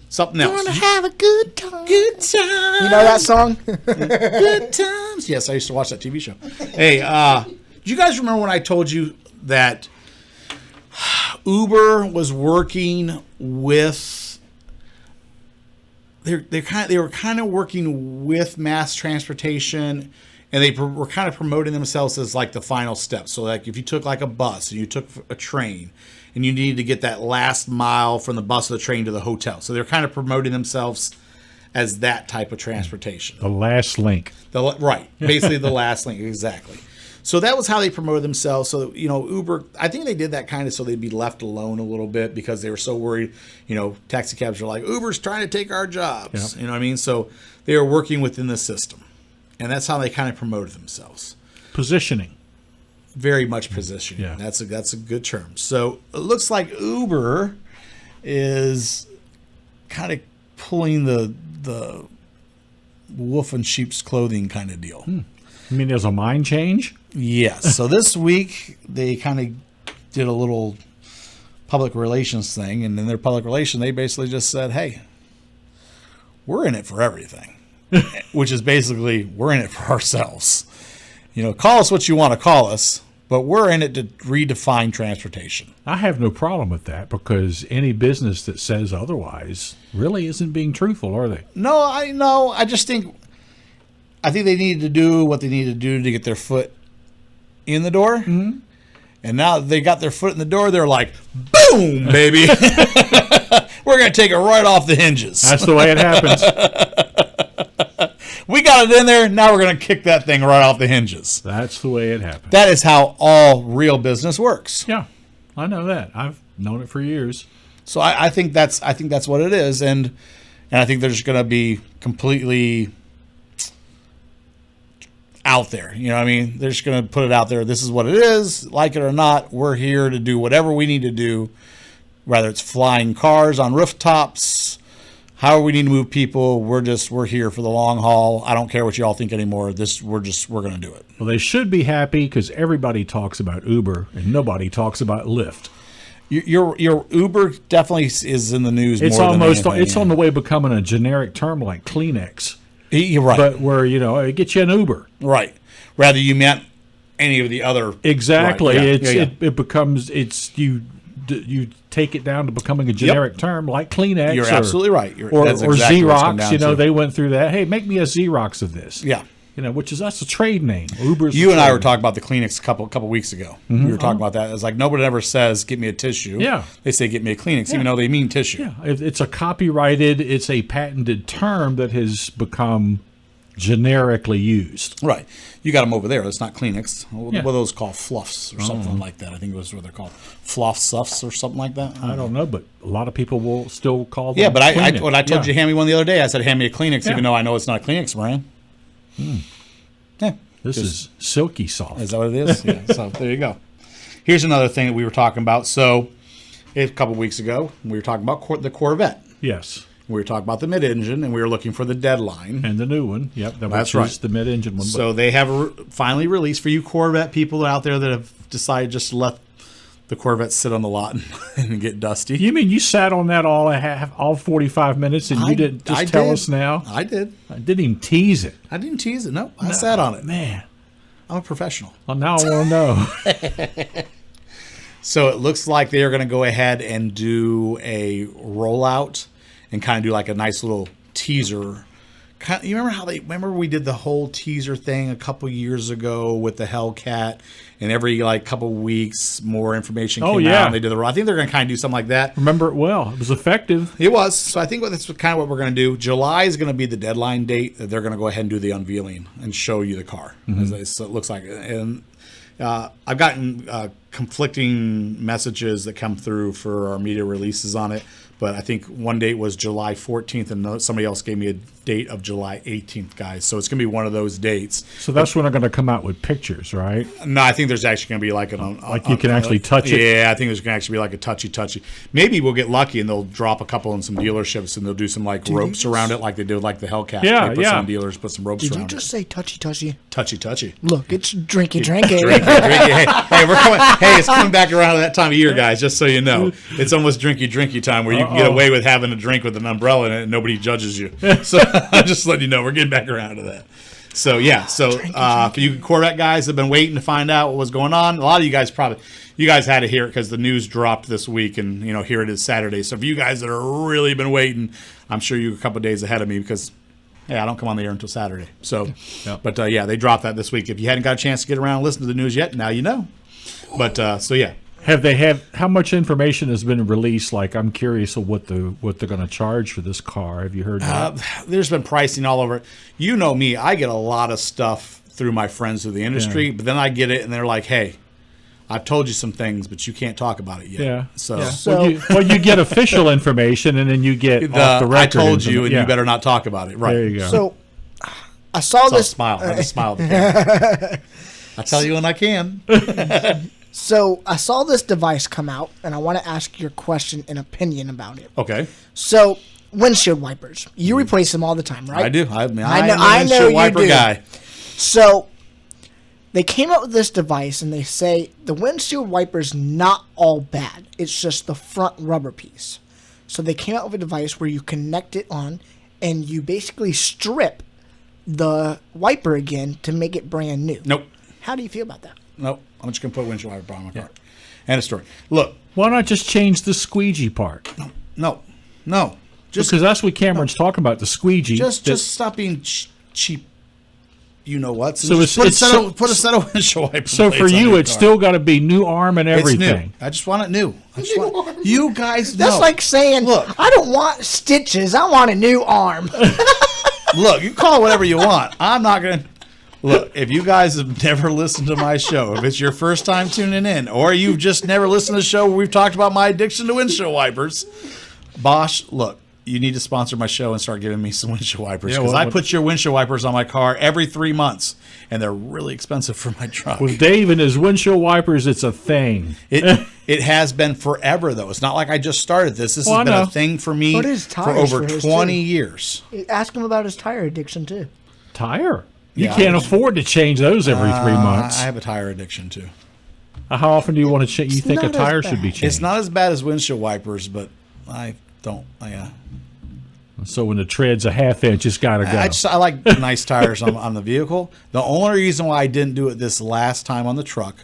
Speaker 2: something else.
Speaker 3: Gonna have a good time.
Speaker 2: Good time.
Speaker 3: You know that song?
Speaker 2: Good times. Yes, I used to watch that TV show. Hey, do you guys remember when I told you that Uber was working with... They were kind of working with mass transportation, and they were kind of promoting themselves as like the final step. So like if you took like a bus and you took a train and you needed to get that last mile from the bus or the train to the hotel. So they're kind of promoting themselves as that type of transportation.
Speaker 1: The last link.
Speaker 2: Right. Basically the last link. Exactly. So that was how they promoted themselves. So, Uber, I think they did that kind of so they'd be left alone a little bit because they were so worried. Taxi cabs were like, Uber's trying to take our jobs.
Speaker 1: Yep.
Speaker 2: You know what I mean? So they were working within the system. And that's how they kind of promoted themselves.
Speaker 1: Positioning.
Speaker 2: Very much positioning.
Speaker 1: Yeah.
Speaker 2: That's a good term. So it looks like Uber is kind of pulling the wolf in sheep's clothing kind of deal.
Speaker 1: You mean there's a mind change?
Speaker 2: Yes. So this week they kind of did a little public relations thing, and in their public relation, they basically just said, "Hey, we're in it for everything," which is basically we're in it for ourselves. Call us what you want to call us, but we're in it to redefine transportation.
Speaker 1: I have no problem with that because any business that says otherwise really isn't being truthful, are they?
Speaker 2: No, I know. I think they needed to do what they needed to do to get their foot in the door. Mm-hmm. And now that they got their foot in the door, they're like, boom, baby. We're going to take it right off the hinges.
Speaker 1: That's the way it happens.
Speaker 2: We got it in there. Now we're going to kick that thing right off the hinges.
Speaker 1: That's the way it happens.
Speaker 2: That is how all real business works.
Speaker 1: Yeah, I know that. I've known it for years.
Speaker 2: So I think that's what it is. And I think they're just going to be completely out there. You know what I mean? They're just going to put it out there. This is what it is. Like it or not, we're here to do whatever we need to do, whether it's flying cars on rooftops, however we need to move people. We're here for the long haul. I don't care what you all think anymore. We're going to do it.
Speaker 1: Well, they should be happy because everybody talks about Uber and nobody talks about Lyft.
Speaker 2: Your Uber definitely is in the news
Speaker 1: It's
Speaker 2: more
Speaker 1: almost
Speaker 2: than anything.
Speaker 1: it's on the way of becoming a generic term like Kleenex.
Speaker 2: You're right.
Speaker 1: But where, it gets you an Uber.
Speaker 2: Right. Rather you meant any of the other.
Speaker 1: Exactly.
Speaker 2: Right. Yeah.
Speaker 1: It becomes you take it down to becoming a generic term like Kleenex.
Speaker 2: You're absolutely right.
Speaker 1: Or
Speaker 2: that's exactly what it's come
Speaker 1: Xerox.
Speaker 2: down to.
Speaker 1: They went through that. Hey, make me a Xerox of this.
Speaker 2: Yeah.
Speaker 1: Which is that's a trade name. Uber's
Speaker 2: You and I
Speaker 1: trade
Speaker 2: were talking about the Kleenex a couple weeks ago.
Speaker 1: Mm-hmm.
Speaker 2: We were talking about that. It's like nobody ever says, "Get me a tissue."
Speaker 1: Yeah.
Speaker 2: They say, "Get me a Kleenex," even though they mean tissue.
Speaker 1: Yeah, it's a copyrighted, it's a patented term that has become generically used.
Speaker 2: Right. You got them over there. It's not Kleenex. What
Speaker 1: Yeah.
Speaker 2: are those called? Fluffs or something like that. I think it was what they're called. Fluff Suffs or something like that.
Speaker 1: I don't know, but a lot of people will still call them.
Speaker 2: Yeah, but
Speaker 1: Kleenex.
Speaker 2: when I told you to hand me one the other day, I said, "Hand me a Kleenex,"
Speaker 1: Yeah.
Speaker 2: even though I know it's not a Kleenex brand. Yeah.
Speaker 1: This is silky soft.
Speaker 2: Is that what it is? Yeah. So there you go. Here's another thing that we were talking about. So a couple weeks ago, we were talking about the Corvette.
Speaker 1: Yes.
Speaker 2: We were talking about the mid-engine, and we were looking for the deadline.
Speaker 1: And the new one. Yep.
Speaker 2: That's
Speaker 1: which
Speaker 2: right.
Speaker 1: is the mid-engine one.
Speaker 2: So they have finally released for you Corvette people out there that have decided just to let the Corvette sit on the lot and get dusty.
Speaker 1: You mean you sat on that all 45 minutes and you didn't just tell us now?
Speaker 2: I did.
Speaker 1: I didn't even tease it.
Speaker 2: I didn't tease it. No, I sat on it.
Speaker 1: Man.
Speaker 2: I'm a professional.
Speaker 1: Well, now I want to know.
Speaker 2: So it looks like they are going to go ahead and do a rollout and kind of do like a nice little teaser. You remember we did the whole teaser thing a couple years ago with the Hellcat, and every couple weeks more information came out. And they did I think they're going to kind of do something like that.
Speaker 1: Remember it well. It was effective.
Speaker 2: It was. So I think that's kind of what we're going to do. July is going to be the deadline date that they're going to go ahead and do the unveiling and show you the car. So it looks like it. And I've gotten conflicting messages that come through for our media releases on it. But I think one date was July 14th, and somebody else gave me a date of July 18th, guys. So it's going to be one of those dates.
Speaker 1: So that's when they're going to come out with pictures, right?
Speaker 2: No, I think there's actually going to be like
Speaker 1: you can actually touch it?
Speaker 2: Yeah, I think there's going to actually be like a touchy. Maybe we'll get lucky and they'll drop a couple in some dealerships and they'll do some like ropes around it like they did with like the Hellcat.
Speaker 1: Yeah,
Speaker 2: they put
Speaker 1: yeah.
Speaker 2: some dealers put some ropes
Speaker 3: Did
Speaker 2: around
Speaker 3: you just
Speaker 2: it.
Speaker 3: say touchy?
Speaker 2: Touchy.
Speaker 3: Look, it's drinky.
Speaker 2: Drinky. Hey, we're coming. Hey, it's coming back around to that time of year, guys. Just so you know, it's almost drinky time where you can get away with having a drink with an umbrella in it and nobody judges you. So I'm just letting you know we're getting back around to that. So yeah, for you Corvette guys have been waiting to find out what was going on. A lot of you guys had to hear it because the news dropped this week, and here it is Saturday. So for you guys that are really been waiting, I'm sure you're a couple of days ahead of me because. Yeah, I don't come on the air until Saturday. So, But they dropped that this week. If you hadn't got a chance to get around and listen to the news yet, now you know. But yeah.
Speaker 1: How much information has been released? Like, I'm curious of what they're going to charge for this car. Have you heard that?
Speaker 2: There's been pricing all over. You know me, I get a lot of stuff through my friends through the industry, but then I get it and they're like, hey, I've told you some things, but you can't talk about it yet.
Speaker 1: Yeah.
Speaker 2: So
Speaker 1: you get official information, and then you get off the record.
Speaker 2: I told you, and you better not talk about it. Right.
Speaker 1: There you go.
Speaker 3: So I saw this.
Speaker 2: Smile. I just smile. I tell you when I can.
Speaker 3: So I saw this device come out, and I want to ask your question and opinion about it.
Speaker 2: Okay.
Speaker 3: So windshield wipers, you replace them all the time, right?
Speaker 2: I do. I'm
Speaker 3: I know
Speaker 2: a
Speaker 3: you
Speaker 2: wiper
Speaker 3: do.
Speaker 2: guy.
Speaker 3: So they came out with this device, and they say the windshield wiper's not all bad. It's just the front rubber piece. So they came out with a device where you connect it on, and you basically strip the wiper again to make it brand new.
Speaker 2: Nope.
Speaker 3: How do you feel about that?
Speaker 2: Nope. I'm just going to put windshield wiper on my car. End of story. Look.
Speaker 1: Why not just change the squeegee part?
Speaker 2: No.
Speaker 1: Because that's what Cameron's talking about, the squeegee.
Speaker 2: Just stop being cheap. You know what?
Speaker 1: So
Speaker 2: put a set of windshield wipers.
Speaker 1: So for you, it's still got to be new arm and everything.
Speaker 2: It's new. I just want it new. You guys know.
Speaker 3: That's like saying,
Speaker 2: look,
Speaker 3: I don't want stitches. I want a new arm.
Speaker 2: Look, you call it whatever you want. I'm not going to. Look, if you guys have never listened to my show, if it's your first time tuning in, or you've just never listened to the show where we've talked about my addiction to windshield wipers, Bosch, look, you need to sponsor my show and start giving me some windshield wipers. Because I put your windshield wipers on my car every 3 months, and they're really expensive for my truck.
Speaker 1: With Dave and his windshield wipers, it's a thing.
Speaker 2: It has been forever, though. It's not like I just started this. This has been a thing for me for over 20 years.
Speaker 3: Ask him about his tire addiction, too.
Speaker 1: Tire? You can't afford to change those every 3 months.
Speaker 2: I have a tire addiction, too.
Speaker 1: How often do you want to change? You think a tire should be changed?
Speaker 2: It's not as bad as windshield wipers, but I don't.
Speaker 1: So when the tread's a half inch, it's got to go.
Speaker 2: I like nice tires on the vehicle. The only reason why I didn't do it this last time on the truck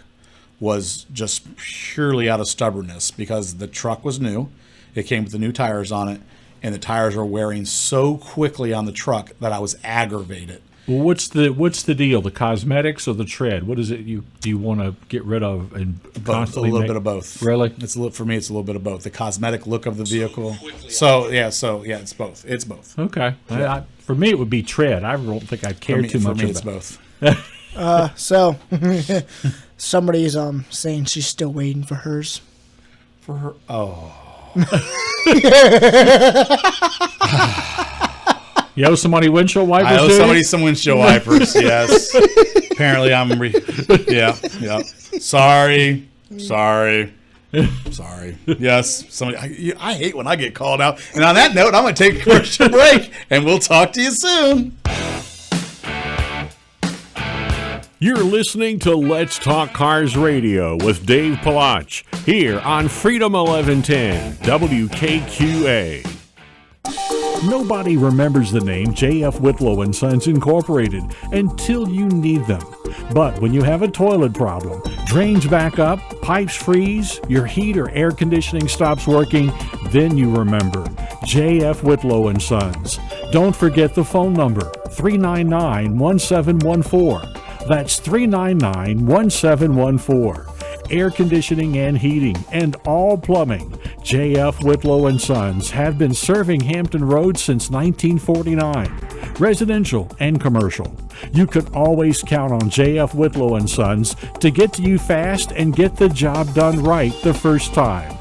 Speaker 2: was just purely out of stubbornness, because the truck was new. It came with the new tires on it, and the tires were wearing so quickly on the truck that I was aggravated.
Speaker 1: Well, what's the deal? The cosmetics or the tread? What is it do you want to get rid of and constantly
Speaker 2: a little bit of both.
Speaker 1: Really?
Speaker 2: For me, it's a little bit of both. The cosmetic look of the vehicle. So it's both. It's both.
Speaker 1: Okay. Yeah. For me, it would be tread. I don't think I'd care too much.
Speaker 2: For me, it's both.
Speaker 3: So somebody's saying she's still waiting for hers.
Speaker 2: For her. Oh.
Speaker 1: You owe somebody windshield wipers?
Speaker 2: I owe somebody some windshield wipers. Yes. Apparently, I'm. Yeah. Sorry. Yes. Somebody. I hate when I get called out. And on that note, I'm going to take a commercial break, and we'll talk to you soon.
Speaker 1: You're listening to Let's Talk Cars Radio with Dave Palach here on Freedom 1110 WKQA. Nobody remembers the name J.F. Whitlow & Sons Incorporated until you need them. But when you have a toilet problem, drains back up, pipes freeze, your heat or air conditioning stops working, then you remember J.F. Whitlow & Sons. Don't forget the phone number, 399-1714. That's 399-1714. Air conditioning and heating, and all plumbing. J.F. Whitlow & Sons have been serving Hampton Roads since 1949, residential and commercial. You can always count on J.F. Whitlow & Sons to get to you fast and get the job done right the first time.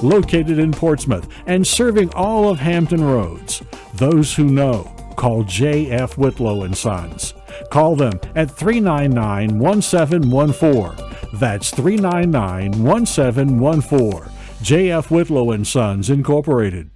Speaker 1: located in Portsmouth and serving all of Hampton Roads. Those who know, call J.F. Whitlow and Sons. Call them at 399-1714. That's 399-1714. J.F. Whitlow and Sons, Incorporated.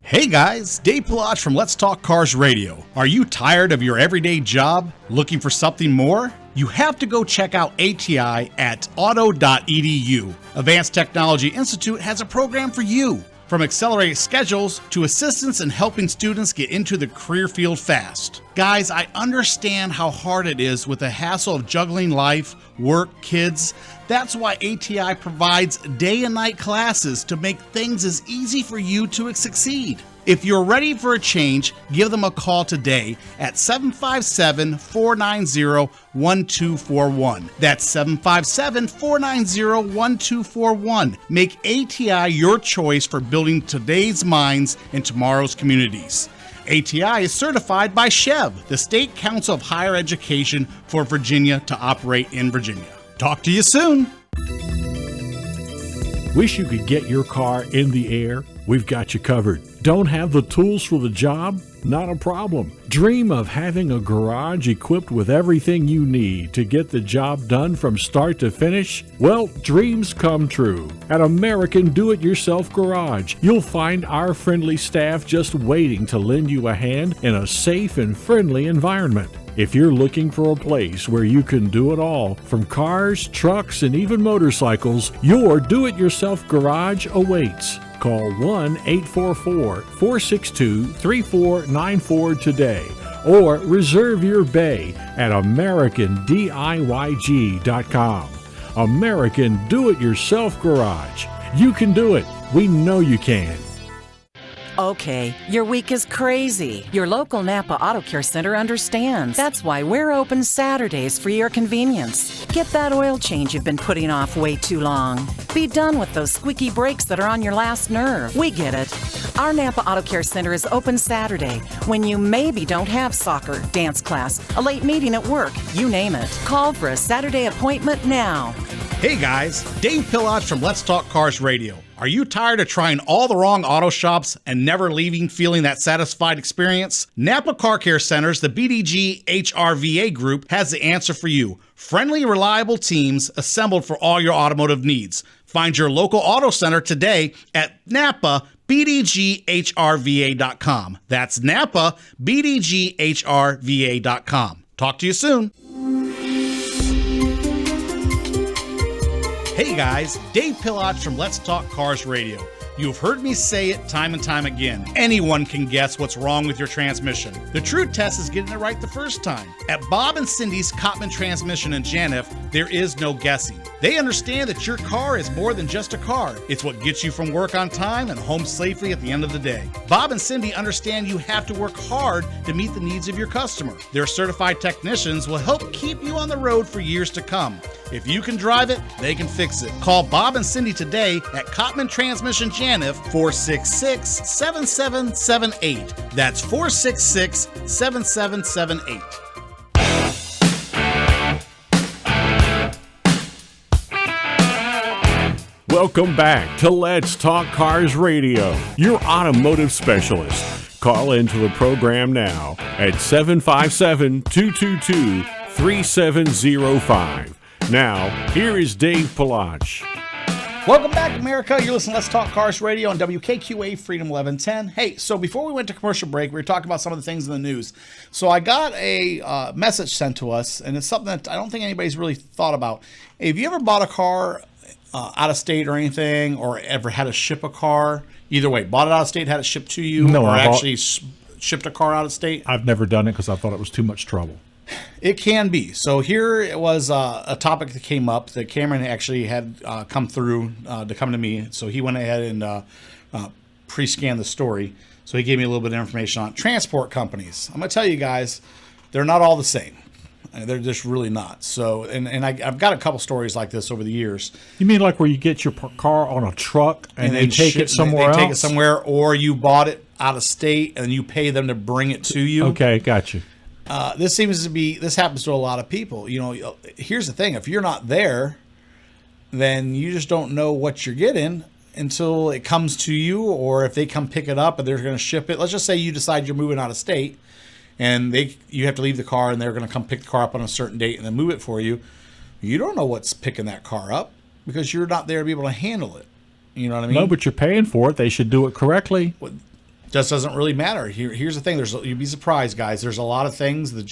Speaker 2: Hey guys, Dave Pilach from Let's Talk Cars Radio. Are you tired of your everyday job? Looking for something more? You have to go check out ATI at auto.edu. Advanced Technology Institute has a program for you. From accelerated schedules to assistance in helping students get into the career field fast. Guys, I understand how hard it is with the hassle of juggling life, work, kids. That's why ATI provides day and night classes to make things as easy for you to succeed. If you're ready for a change, give them a call today at 757-490-1241. That's 757-490-1241. Make ATI your choice for building today's minds and tomorrow's communities. ATI is certified by SCHEV, the State Council of Higher Education for Virginia, to operate in Virginia. Talk to you soon.
Speaker 1: Wish you could get your car in the air? We've got you covered. Don't have the tools for the job? Not a problem. Dream of having a garage equipped with everything you need to get the job done from start to finish? Well, dreams come true. At American Do-It-Yourself Garage, you'll find our friendly staff just waiting to lend you a hand in a safe and friendly environment. If you're looking for a place where you can do it all, from cars, trucks, and even motorcycles, your Do-It-Yourself Garage awaits. Call 1-844-462-3494 today or reserve your bay at AmericanDIYG.com. American Do-It-Yourself Garage. You can do it. We know you can.
Speaker 4: Okay, your week is crazy. Your local Napa Auto Care Center understands. That's why we're open Saturdays for your convenience. Get that oil change you've been putting off way too long. Be done with those squeaky brakes that are on your last nerve. We get it. Our Napa Auto Care Center is open Saturday when you maybe don't have soccer, dance class, a late meeting at work, you name it. Call for a Saturday appointment now.
Speaker 2: Hey guys, Dave Pilach from Let's Talk Cars Radio. Are you tired of trying all the wrong auto shops and never leaving feeling that satisfied experience? Napa Car Care Centers, the BDG HRVA group, has the answer for you. Friendly, reliable teams assembled for all your automotive needs. Find your local auto center today at NapaBDGHRVA.com. That's NapaBDGHRVA.com. Talk to you soon. Hey guys, Dave Pilach from Let's Talk Cars Radio. You've heard me say it time and time again. Anyone can guess what's wrong with your transmission. The true test is getting it right the first time. At Bob and Cindy's Cottman Transmission in Janif, there is no guessing. They understand that your car is more than just a car. It's what gets you from work on time and home safely at the end of the day. Bob and Cindy understand you have to work hard to meet the needs of your customer. Their certified technicians will help keep you on the road for years to come. If you can drive it, they can fix it. Call Bob and Cindy today at Cottman Transmission Janif, 466-7778. That's 466-7778.
Speaker 1: Welcome back to Let's Talk Cars Radio, your automotive specialist. Call into the program now at 757-222-3705. Now, here is Dave Pilach.
Speaker 2: Welcome back, America. You're listening to Let's Talk Cars Radio on WKQA Freedom 1110. Hey, so before we went to commercial break, we were talking about some of the things in the news. So I got a message sent to us, and it's something that I don't think anybody's really thought about. Hey, have you ever bought a car out of state or anything, or ever had to ship a car? Either way, bought it out of state, had it shipped to you,
Speaker 1: No,
Speaker 2: or
Speaker 1: I bought-
Speaker 2: actually shipped a car out of state?
Speaker 1: I've never done it because I thought it was too much trouble.
Speaker 2: It can be. So here it was a topic that came up that Cameron actually had come through to come to me. So he went ahead and pre-scanned the story. So he gave me a little bit of information on transport companies. I'm going to tell you guys, they're not all the same. They're just really not. So, and I've got a couple stories like this over the years.
Speaker 1: You mean like where you get your car on a truck and they take it somewhere else?
Speaker 2: They take it somewhere, or you bought it out of state and you pay them to bring it to you.
Speaker 1: Okay, got you.
Speaker 2: This happens to a lot of people. You know, here's the thing. If you're not there, then you just don't know what you're getting. until it comes to you, or if they come pick it up and they're going to ship it. Let's just say you decide you're moving out of state, and you have to leave the car, and they're going to come pick the car up on a certain date and then move it for you. You don't know what's picking that car up because you're not there to be able to handle it. You know what I mean?
Speaker 1: No, but you're paying for it. They should do it correctly.
Speaker 2: Just doesn't really matter. Here's the thing. You'd be surprised, guys. There's a lot of things that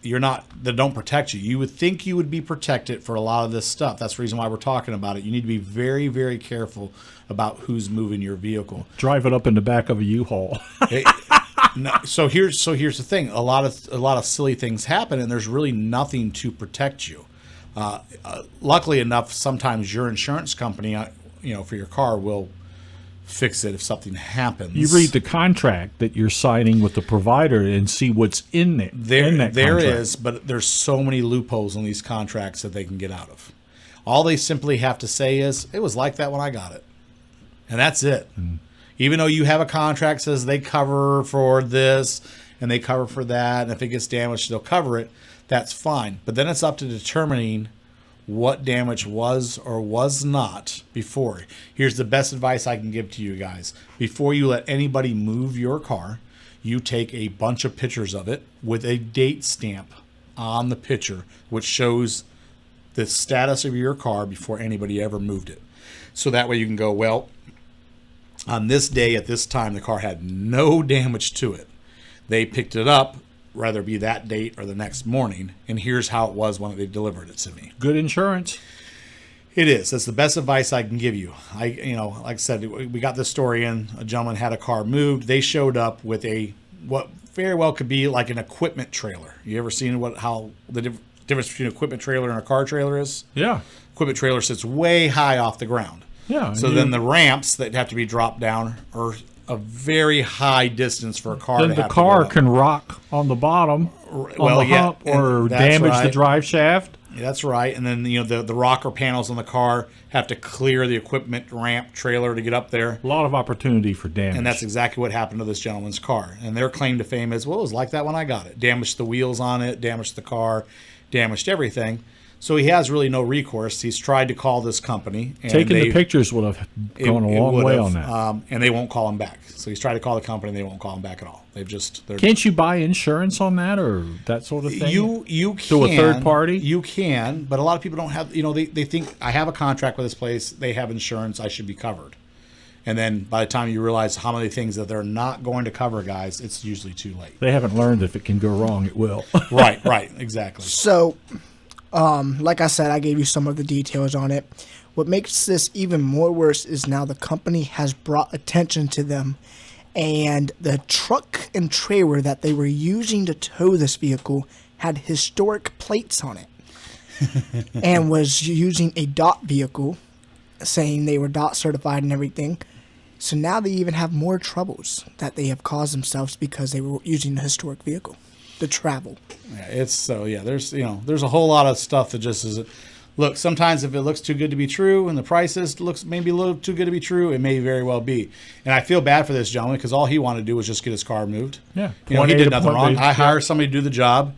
Speaker 2: that don't protect you. You would think you would be protected for a lot of this stuff. That's the reason why we're talking about it. You need to be very, very careful about who's moving your vehicle.
Speaker 1: Drive it up in the back of a U-Haul.
Speaker 2: So here's the thing. A lot of silly things happen, and there's really nothing to protect you. Luckily enough, sometimes your insurance company, for your car will fix it if something happens.
Speaker 1: You read the contract that you're signing with the provider and see what's in it.
Speaker 2: There is, but there's so many loopholes in these contracts that they can get out of. All they simply have to say is, it was like that when I got it. And that's it. Even though you have a contract that says they cover for this and they cover for that, and if it gets damaged, they'll cover it, that's fine. But then it's up to determining what damage was or was not before. Here's the best advice I can give to you guys. Before you let anybody move your car, you take a bunch of pictures of it with a date stamp on the picture, which shows the status of your car before anybody ever moved it. So that way you can go, well, on this day at this time, the car had no damage to it. They picked it up, whether it be that date or the next morning, and here's how it was when they delivered it to me.
Speaker 1: Good insurance.
Speaker 2: It is. That's the best advice I can give you. Like I said, we got this story in. A gentleman had a car moved. They showed up with what very well could be like an equipment trailer. You ever seen how the difference between an equipment trailer and a car trailer is?
Speaker 1: Yeah.
Speaker 2: Equipment trailer sits way high off the ground.
Speaker 1: Yeah.
Speaker 2: So then the ramps that have to be dropped down are a very high distance for a car
Speaker 1: then
Speaker 2: to
Speaker 1: the
Speaker 2: have
Speaker 1: car
Speaker 2: to go
Speaker 1: can rock on the bottom, on the hump, or damage the drive shaft.
Speaker 2: Yeah, that's right. And then the rocker panels on the car have to clear the equipment ramp trailer to get up there.
Speaker 1: A lot of opportunity for damage.
Speaker 2: And that's exactly what happened to this gentleman's car. And their claim to fame is, well, it was like that when I got it. Damaged the wheels on it, damaged the car, damaged everything. So he has really no recourse. He's tried to call this company. And
Speaker 1: taking the pictures would have gone a long way on that.
Speaker 2: And they won't call him back. So he's tried to call the company, and they won't call him back at all.
Speaker 1: Can't you buy insurance on that or that sort of thing?
Speaker 2: You can.
Speaker 1: Through a third party?
Speaker 2: You can, but a lot of people don't have, they think, I have a contract with this place, they have insurance, I should be covered. And then by the time you realize how many things that they're not going to cover, guys, it's usually too late.
Speaker 1: They haven't learned if it can go wrong, it will.
Speaker 2: Right, exactly.
Speaker 3: So, like I said, I gave you some of the details on it. What makes this even more worse is now the company has brought attention to them, and the truck and trailer that they were using to tow this vehicle had historic plates on it and was using a DOT vehicle, saying they were DOT certified and everything. So now they even have more troubles that they have caused themselves because they were using a historic vehicle to travel.
Speaker 2: Yeah, there's a whole lot of stuff that just isn't. Look, sometimes if it looks too good to be true and the prices looks maybe a little too good to be true, it may very well be. And I feel bad for this gentleman because all he wanted to do was just get his car moved.
Speaker 1: Yeah,
Speaker 2: he did nothing wrong. I hire somebody to do the job,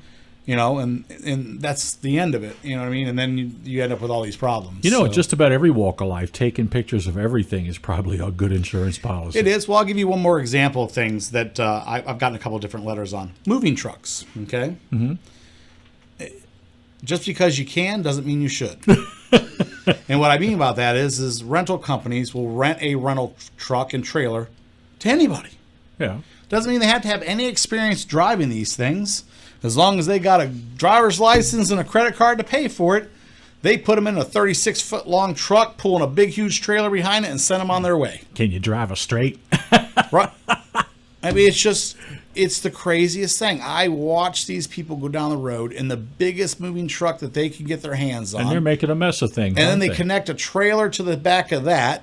Speaker 2: and that's the end of it. You know what I mean? And then you end up with all these problems.
Speaker 1: Just about every walk of life, taking pictures of everything is probably a good insurance policy.
Speaker 2: It is. Well, I'll give you one more example of things that I've gotten a couple of different letters on. Moving trucks, okay? Mm-hmm. Just because you can doesn't mean you should. And what I mean about that is rental companies will rent a rental truck and trailer to anybody.
Speaker 1: Yeah.
Speaker 2: Doesn't mean they have to have any experience driving these things. As long as they got a driver's license and a credit card to pay for it, they put them in a 36-foot long truck, pulling a big, huge trailer behind it, and send them on their way.
Speaker 1: Can you drive a straight?
Speaker 2: Right. I mean, it's the craziest thing. I watch these people go down the road in the biggest moving truck that they can get their hands on.
Speaker 1: And they're making a mess of things.
Speaker 2: And then they connect a trailer to the back of that.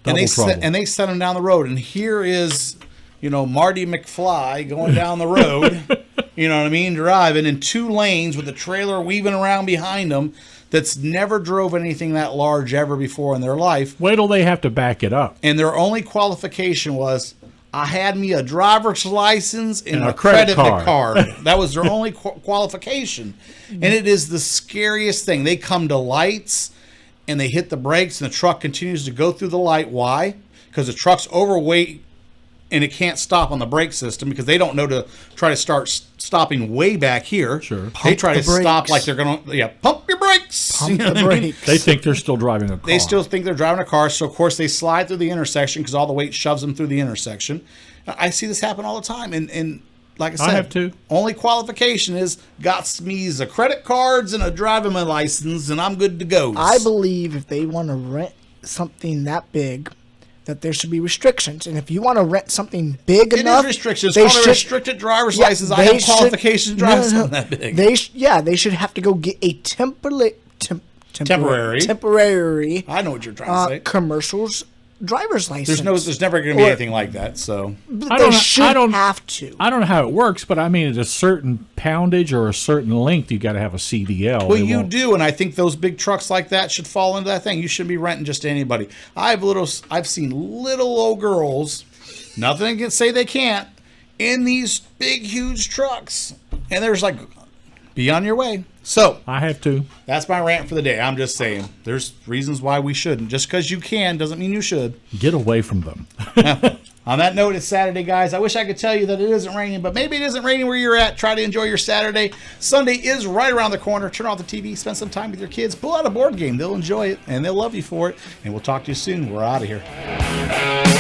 Speaker 1: Double trouble.
Speaker 2: And they send them down the road. And here is, Marty McFly going down the road, you know what I mean, driving in 2 lanes with the trailer weaving around behind them that's never drove anything that large ever before in their life.
Speaker 1: Wait till they have to back it up.
Speaker 2: And their only qualification was, I had me a driver's license and a credit card. That was their only qualification. And it is the scariest thing. They come to lights and they hit the brakes and the truck continues to go through the light. Why? Because the truck's overweight and it can't stop on the brake system because they don't know to try to start stopping way back here.
Speaker 1: Sure.
Speaker 2: They try to
Speaker 3: the brakes.
Speaker 2: stop like they're going to, pump your brakes.
Speaker 3: Pump
Speaker 2: You know
Speaker 3: the
Speaker 2: what I mean?
Speaker 3: brakes.
Speaker 1: They think they're still driving a car.
Speaker 2: They still think they're driving a car, so of course they slide through the intersection because all the weight shoves them through the intersection. I see this happen all the time, and like I said,
Speaker 1: have too.
Speaker 2: Only qualification is got me a credit cards and a driving license, and I'm good to go.
Speaker 3: I believe if they want to rent something that big, that there should be restrictions. And if you want to rent something big
Speaker 2: it
Speaker 3: enough,
Speaker 2: is restrictions.
Speaker 3: they
Speaker 2: It's called a
Speaker 3: should-
Speaker 2: restricted driver's
Speaker 3: Yeah,
Speaker 2: license. I
Speaker 3: they
Speaker 2: have
Speaker 3: should-
Speaker 2: qualifications to drive
Speaker 3: no, no,
Speaker 2: something that big.
Speaker 3: They should have to go get a temporary
Speaker 2: I know what you're trying to say.
Speaker 3: commercials driver's license.
Speaker 2: There's never going to be
Speaker 3: Or-
Speaker 2: anything like that. So
Speaker 3: But
Speaker 1: I
Speaker 3: they
Speaker 1: don't-
Speaker 3: should
Speaker 1: I don't-
Speaker 3: have to.
Speaker 1: I don't know how it works, but I mean, at a certain poundage or a certain length, you got to have a CDL.
Speaker 2: well,
Speaker 1: They
Speaker 2: you
Speaker 1: won't-
Speaker 2: do, and I think those big trucks like that should fall into that thing. You shouldn't be renting just to anybody. I've seen little old girls. Nothing can say they can't in these big, huge trucks, and there's like, be on your way. So
Speaker 1: I have to.
Speaker 2: that's my rant for the day. I'm just saying, there's reasons why we shouldn't. Just because you can doesn't mean you should.
Speaker 1: Get away from them.
Speaker 2: On that note, it's Saturday, guys. I wish I could tell you that it isn't raining, but maybe it isn't raining where you're at. Try to enjoy your Saturday. Sunday is right around the corner. Turn off the TV, spend some time with your kids, pull out a board game. They'll enjoy it, and they'll love you for it. And we'll talk to you soon. We're out of here.